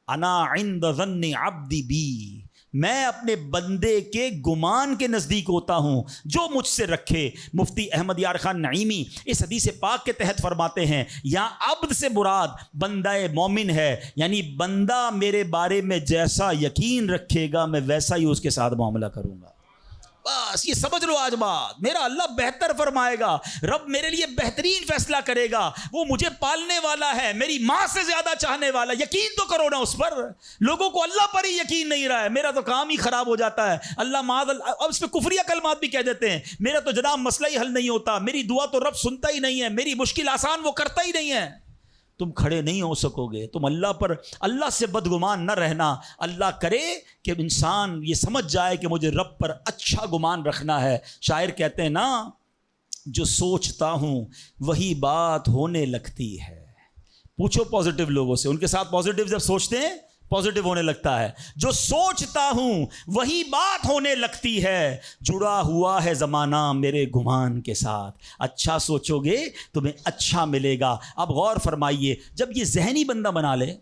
A: انا عند ظن عبدی بی، میں اپنے بندے کے گمان کے نزدیک ہوتا ہوں جو مجھ سے رکھے. مفتی احمد یار خان نعیمی اس حدیث پاک کے تحت فرماتے ہیں، یہاں عبد سے مراد بندہ مومن ہے، یعنی بندہ میرے بارے میں جیسا یقین رکھے گا میں ویسا ہی اس کے ساتھ معاملہ کروں گا. بس یہ سمجھ لو آج بات، میرا اللہ بہتر فرمائے گا، رب میرے لیے بہترین فیصلہ کرے گا. وہ مجھے پالنے والا ہے، میری ماں سے زیادہ چاہنے والا. یقین تو کرو نا اس پر. لوگوں کو اللہ پر ہی یقین نہیں رہا ہے، میرا تو کام ہی خراب ہو جاتا ہے، اللہ معاذ اللہ. اب اس پہ کفریہ کلمات بھی کہہ دیتے ہیں، میرا تو جناب مسئلہ ہی حل نہیں ہوتا، میری دعا تو رب سنتا ہی نہیں ہے، میری مشکل آسان وہ کرتا ہی نہیں ہے. تم کھڑے نہیں ہو سکو گے. تم اللہ سے بدگمان نہ رہنا. اللہ کرے کہ انسان یہ سمجھ جائے کہ مجھے رب پر اچھا گمان رکھنا ہے. شاعر کہتے ہیں نا، جو سوچتا ہوں وہی بات ہونے لگتی ہے. پوچھو پازیٹیو لوگوں سے، ان کے ساتھ پازیٹیو جب سوچتے ہیں پازیٹیو ہونے لگتا ہے. جو سوچتا ہوں وہی بات ہونے لگتی ہے، جڑا ہوا ہے زمانہ میرے گمان کے ساتھ. اچھا سوچو گے تمہیں اچھا ملے گا. اب غور فرمائیے، جب یہ ذہنی بندہ بنا لے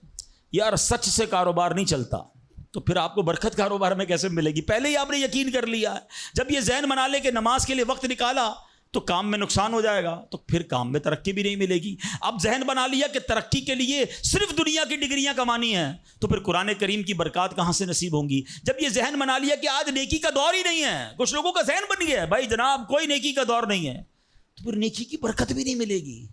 A: یار سچ سے کاروبار نہیں چلتا، تو پھر آپ کو برکت کاروبار میں کیسے ملے گی؟ پہلے ہی آپ نے یقین کر لیا ہے. جب یہ ذہن بنا لے کہ نماز کے لیے وقت نکالا تو کام میں نقصان ہو جائے گا، تو پھر کام میں ترقی بھی نہیں ملے گی. اب ذہن بنا لیا کہ ترقی کے لیے صرف دنیا کی ڈگریاں کمانی ہیں، تو پھر قرآن کریم کی برکات کہاں سے نصیب ہوں گی؟ جب یہ ذہن بنا لیا کہ آج نیکی کا دور ہی نہیں ہے، کچھ لوگوں کا ذہن بن گیا ہے بھائی جناب کوئی نیکی کا دور نہیں ہے، تو پھر نیکی کی برکت بھی نہیں ملے گی.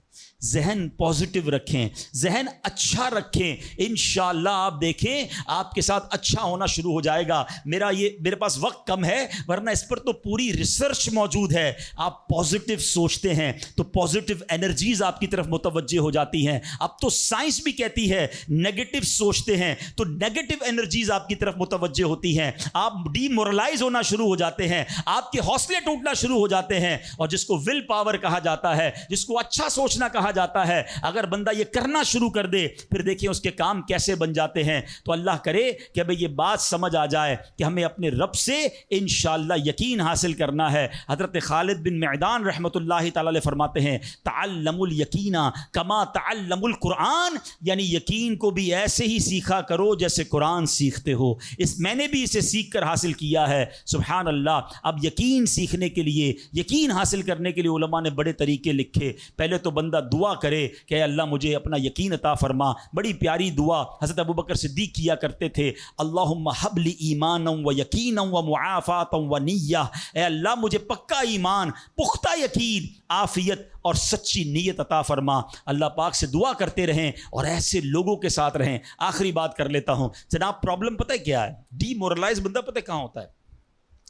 A: ذہن پازیٹیو رکھیں، ذہن اچھا رکھیں، انشاءاللہ آپ دیکھیں آپ کے ساتھ اچھا ہونا شروع ہو جائے گا۔ میرے پاس وقت کم ہے، ورنہ اس پر تو پوری ریسرچ موجود ہے۔ آپ پازیٹیو سوچتے ہیں تو پازیٹیو انرجیز آپ کی طرف متوجہ ہو جاتی ہیں۔ اب تو سائنس بھی کہتی ہے نیگیٹو سوچتے ہیں تو نیگیٹو انرجیز آپ کی طرف متوجہ ہوتی ہیں، آپ ڈی مورلائز ہونا شروع ہو جاتے ہیں، آپ کے حوصلے ٹوٹنا شروع ہو جاتے ہیں۔ اور جس کو ول پاور کہا جاتا ہے، جس کو اچھا سوچنا کہا جاتا ہے، اگر بندہ یہ کرنا شروع کر دے پھر دیکھیں اس کے کام کیسے بن جاتے ہیں۔ تو اللہ کرے کہ اب یہ بات سمجھ آ جائے کہ ہمیں اپنے رب سے انشاءاللہ یقین حاصل کرنا ہے۔ حضرت خالد بن معدان رحمۃ اللہ تعالی علیہ فرماتے ہیں تعلموا الیقین کما تعلموا القرآن، یعنی یقین کو بھی ایسے ہی سیکھا کرو جیسے قرآن سیکھتے ہو۔ میں نے بھی اسے سیکھ کر حاصل کیا ہے۔ سبحان اللہ۔ اب یقین سیکھنے کے لیے، یقین حاصل کرنے کے لیے علماء نے بڑے طریقے لکھے۔ پہلے تو بندہ دعا کرے کہ اے اللہ مجھے اپنا یقین عطا فرما۔ بڑی پیاری دعا حضرت ابوبکر صدیق کیا کرتے تھے، اللہم حب لی ایمانا و یقینا و معافاتا و نیہ، اے اللہ مجھے پکا ایمان، پختہ یقین، عافیت اور سچی نیت عطا فرما۔ اللہ پاک سے دعا کرتے رہیں اور ایسے لوگوں کے ساتھ رہیں۔ آخری بات کر لیتا ہوں جناب، پرابلم پتہ ہے کیا ہے؟ ڈی مورلائز بندہ پتہ کہاں ہوتا ہے؟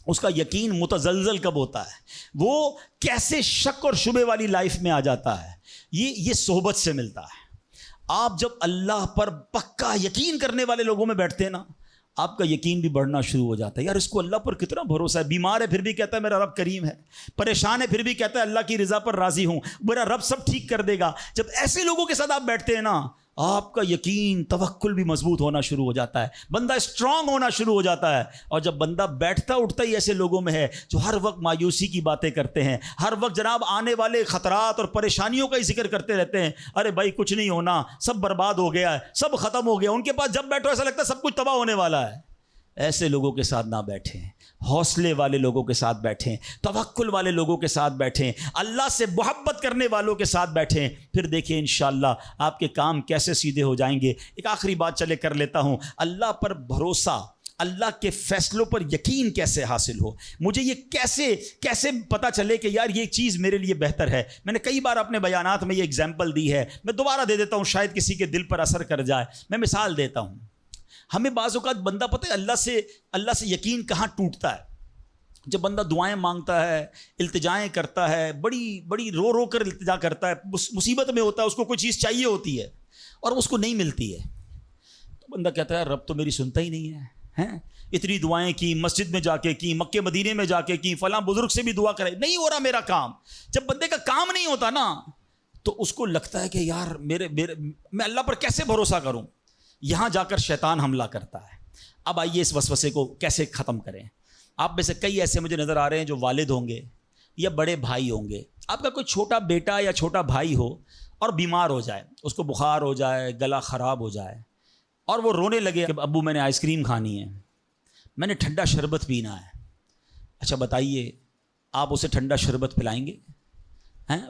A: اس کا یقین متزلزل کب ہوتا ہے؟ وہ کیسے شک اور شبے والی لائف میں آ جاتا ہے؟ یہ صحبت سے ملتا ہے۔ آپ جب اللہ پر پکا یقین کرنے والے لوگوں میں بیٹھتے ہیں نا، آپ کا یقین بھی بڑھنا شروع ہو جاتا ہے۔ یار اس کو اللہ پر کتنا بھروسہ ہے، بیمار ہے پھر بھی کہتا ہے میرا رب کریم ہے، پریشان ہے پھر بھی کہتا ہے اللہ کی رضا پر راضی ہوں، میرا رب سب ٹھیک کر دے گا۔ جب ایسے لوگوں کے ساتھ آپ بیٹھتے ہیں نا، آپ کا یقین توکل بھی مضبوط ہونا شروع ہو جاتا ہے، بندہ اسٹرانگ ہونا شروع ہو جاتا ہے۔ اور جب بندہ بیٹھتا اٹھتا ہی ایسے لوگوں میں ہے جو ہر وقت مایوسی کی باتیں کرتے ہیں، ہر وقت جناب آنے والے خطرات اور پریشانیوں کا ہی ذکر کرتے رہتے ہیں، ارے بھائی کچھ نہیں ہونا، سب برباد ہو گیا ہے، سب ختم ہو گیا، ان کے پاس جب بیٹھو ایسا لگتا ہے سب کچھ تباہ ہونے والا ہے۔ ایسے لوگوں کے ساتھ نہ بیٹھیں، حوصلے والے لوگوں کے ساتھ بیٹھیں، توکل والے لوگوں کے ساتھ بیٹھیں، اللہ سے محبت کرنے والوں کے ساتھ بیٹھیں، پھر دیکھیں انشاءاللہ آپ کے کام کیسے سیدھے ہو جائیں گے۔ ایک آخری بات چلے کر لیتا ہوں، اللہ پر بھروسہ، اللہ کے فیصلوں پر یقین کیسے حاصل ہو؟ مجھے یہ کیسے پتہ چلے کہ یار یہ چیز میرے لیے بہتر ہے؟ میں نے کئی بار اپنے بیانات میں یہ اگزامپل دی ہے، میں دوبارہ دے دیتا ہوں، شاید کسی کے دل پر اثر کر جائے۔ میں مثال دیتا ہوں، ہمیں بعض اوقات بندہ پتہ ہے اللہ سے یقین کہاں ٹوٹتا ہے؟ جب بندہ دعائیں مانگتا ہے، التجائیں کرتا ہے، بڑی رو کر التجا کرتا ہے، مصیبت میں ہوتا ہے، اس کو کوئی چیز چاہیے ہوتی ہے اور اس کو نہیں ملتی ہے، تو بندہ کہتا ہے رب تو میری سنتا ہی نہیں ہے، اتنی دعائیں کی، مسجد میں جا کے کی، مکے مدینے میں جا کے کی، فلاں بزرگ سے بھی دعا کرے، نہیں ہو رہا میرا کام۔ جب بندے کا کام نہیں ہوتا نا تو اس کو لگتا ہے کہ یار میں اللہ پر کیسے بھروسہ کروں؟ یہاں جا کر شیطان حملہ کرتا ہے۔ اب آئیے اس وسوسے کو کیسے ختم کریں۔ آپ میں سے کئی ایسے مجھے نظر آ رہے ہیں جو والد ہوں گے یا بڑے بھائی ہوں گے، آپ کا کوئی چھوٹا بیٹا یا چھوٹا بھائی ہو اور بیمار ہو جائے، اس کو بخار ہو جائے، گلا خراب ہو جائے اور وہ رونے لگے کہ ابو میں نے آئس کریم کھانی ہے، میں نے ٹھنڈا شربت پینا ہے۔ اچھا بتائیے آپ اسے ٹھنڈا شربت پلائیں گے؟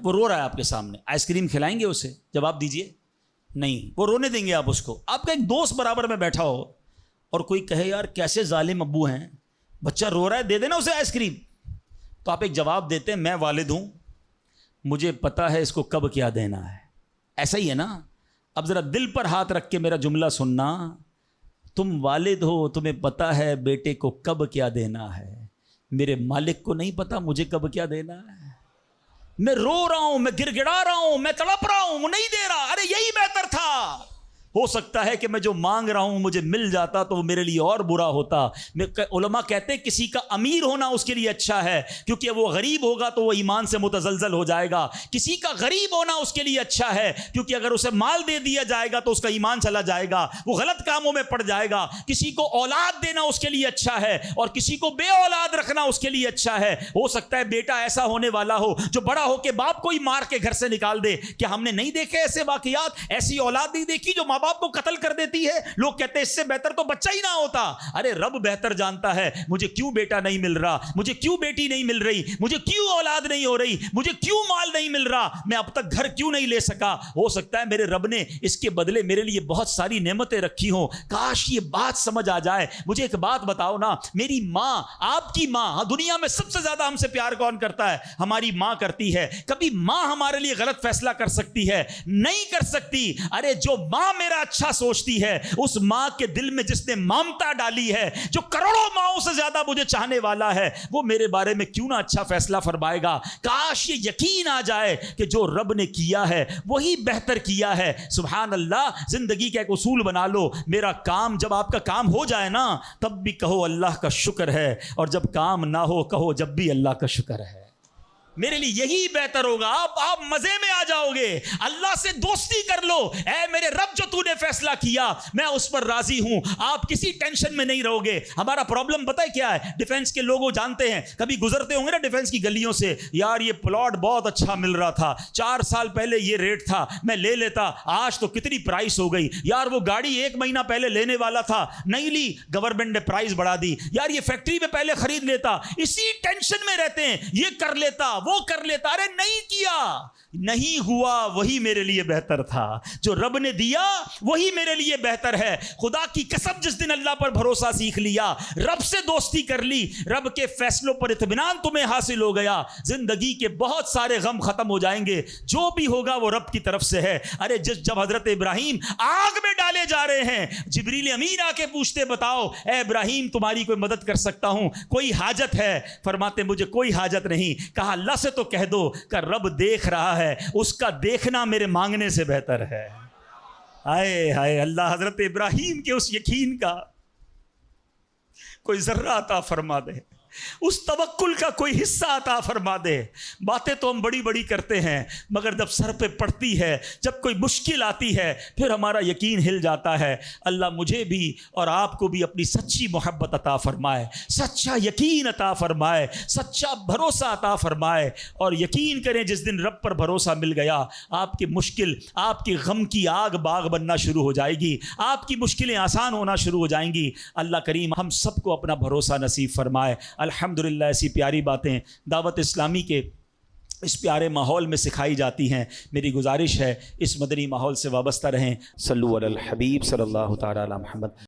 A: وہ رو رہا ہے آپ کے سامنے، آئس کریم کھلائیں گے اسے؟ جواب دیجئے، نہیں، وہ رونے دیں گے آپ اس کو۔ آپ کا ایک دوست برابر میں بیٹھا ہو اور کوئی کہے یار کیسے ظالم ابو ہیں، بچہ رو رہا ہے دے دینا اسے آئس کریم، تو آپ ایک جواب دیتے ہیں میں والد ہوں، مجھے پتا ہے اس کو کب کیا دینا ہے۔ ایسا ہی ہے نا؟ اب ذرا دل پر ہاتھ رکھ کے میرا جملہ سننا، تم والد ہو، تمہیں پتا ہے بیٹے کو کب کیا دینا ہے، میرے مالک کو نہیں پتا مجھے کب کیا دینا ہے۔ میں رو رہا ہوں، میں گر گڑا رہا ہوں، میں تڑپ رہا ہوں، وہ نہیں دے رہا، ارے یہی بہتر تھا۔ ہو سکتا ہے کہ میں جو مانگ رہا ہوں مجھے مل جاتا تو وہ میرے لیے اور برا ہوتا۔ علماء کہتے ہیں کسی کا امیر ہونا اس کے لیے اچھا ہے، کیونکہ وہ غریب ہوگا تو وہ ایمان سے متزلزل ہو جائے گا۔ کسی کا غریب ہونا اس کے لیے اچھا ہے، کیونکہ اگر اسے مال دے دیا جائے گا تو اس کا ایمان چلا جائے گا، وہ غلط کاموں میں پڑ جائے گا۔ کسی کو اولاد دینا اس کے لیے اچھا ہے اور کسی کو بے اولاد رکھنا اس کے لیے اچھا ہے۔ ہو سکتا ہے بیٹا ایسا ہونے والا ہو جو بڑا ہو کے باپ کو ہی مار کے گھر سے نکال دے۔ کیا ہم نے نہیں دیکھے ایسے واقعات؟ ایسی اولاد نہیں دیکھی جو ماں باپ کو قتل کر دیتی دیتی ہے. لوگ کہتے ہیں اس سے بہتر تو بچہ ہی نہ ہوتا. ارے رب بہتر جانتا ہے مجھے کیوں بیٹا نہیں مل رہا, مجھے کیوں بیٹی نہیں مل رہی, مجھے کیوں اولاد نہیں ہو رہی, مجھے کیوں مال نہیں مل رہا, میں اب تک گھر کیوں نہیں لے سکا. ہو سکتا ہے میرے رب نے اس کے بدلے میرے لیے بہت ساری نعمتیں رکھی ہوں. کاش یہ بات سمجھ آ جائے. مجھے ایک بات بتاؤ نا, میری ماں, آپ کی ماں, دنیا میں سب سے زیادہ ہم سے پیار کون کرتا ہے؟ ہماری ماں کرتی ہے. کبھی ماں ہمارے لیے غلط فیصلہ کر سکتی ہے؟ نہیں کر سکتی. ارے جو ماں میرا اچھا سوچتی ہے, اس ماں کے دل میں جس نے ممتا ڈالی ہے, جو کروڑوں ماؤں سے زیادہ مجھے چاہنے والا ہے, وہ میرے بارے میں کیوں نہ اچھا فیصلہ فرمائے گا. کاش یہ یقین آ جائے کہ جو رب نے کیا ہے وہی بہتر کیا ہے. سبحان اللہ. زندگی کا ایک اصول بنا لو, میرا کام, جب آپ کا کام ہو جائے نا تب بھی کہو اللہ کا شکر ہے, اور جب کام نہ ہو کہو جب بھی اللہ کا شکر ہے. میرے لیے یہی بہتر ہوگا. آپ مزے میں آ جاؤ گے. اللہ سے دوستی کر لو. اے میرے رب, جو تو نے فیصلہ کیا میں اس پر راضی ہوں. آپ کسی ٹینشن میں نہیں رہو گے. ہمارا پرابلم پتہ ہے کیا ہے؟ ڈیفنس کے لوگوں جانتے ہیں, کبھی گزرتے ہوں گے نا ڈیفنس کی گلیوں سے, یار یہ پلاٹ بہت اچھا مل رہا تھا, 4 سال پہلے یہ ریٹ تھا, میں لے لیتا, آج تو کتنی پرائس ہو گئی. یار وہ گاڑی 1 مہینہ پہلے لینے والا تھا, نہیں لی, گورنمنٹ نے پرائس بڑھا دی. یار یہ فیکٹری میں پہلے خرید لیتا. اسی ٹینشن میں رہتے ہیں, یہ کر لیتا, وہ کر لیتا. ارے نہیں کیا, نہیں ہوا, وہی میرے لیے بہتر تھا. جو رب نے دیا وہی میرے لیے بہتر ہے. خدا کی قسم, جس دن اللہ پر بھروسہ سیکھ لیا, رب سے دوستی کر لی, رب کے فیصلوں پر اطمینان تمہیں حاصل ہو گیا, زندگی کے بہت سارے غم ختم ہو جائیں گے. جو بھی ہوگا وہ رب کی طرف سے ہے. ارے جب حضرت ابراہیم آگ میں ڈالے جا رہے ہیں, جبریل امین آ کے پوچھتے, بتاؤ اے ابراہیم تمہاری کوئی مدد کر سکتا ہوں, کوئی حاجت ہے؟ فرماتے مجھے کوئی حاجت نہیں. کہا اللہ سے تو کہہ دو کہ رب دیکھ رہا ہے, اس کا دیکھنا میرے مانگنے سے بہتر ہے. ہائے ہائے اللہ, حضرت ابراہیم کے اس یقین کا کوئی ذرہ عطا فرما دے, اس توکل کا کوئی حصہ عطا فرما دے. باتیں تو ہم بڑی بڑی کرتے ہیں, مگر جب سر پہ پڑتی ہے, جب کوئی مشکل آتی ہے, پھر ہمارا یقین ہل جاتا ہے. اللہ مجھے بھی اور آپ کو بھی اپنی سچی محبت عطا فرمائے, سچا یقین عطا فرمائے, سچا بھروسہ عطا فرمائے. اور یقین کریں جس دن رب پر بھروسہ مل گیا, آپ کی مشکل, آپ کی غم کی آگ باغ بننا شروع ہو جائے گی, آپ کی مشکلیں آسان ہونا شروع ہو جائیں گی. اللہ کریم ہم سب کو اپنا بھروسہ نصیب فرمائے. الحمدللہ ایسی پیاری باتیں دعوت اسلامی کے اس پیارے ماحول میں سکھائی جاتی ہیں. میری گزارش ہے اس مدنی ماحول سے وابستہ رہیں. صلو علی الحبیب صلی اللہ تعالی علی محمد.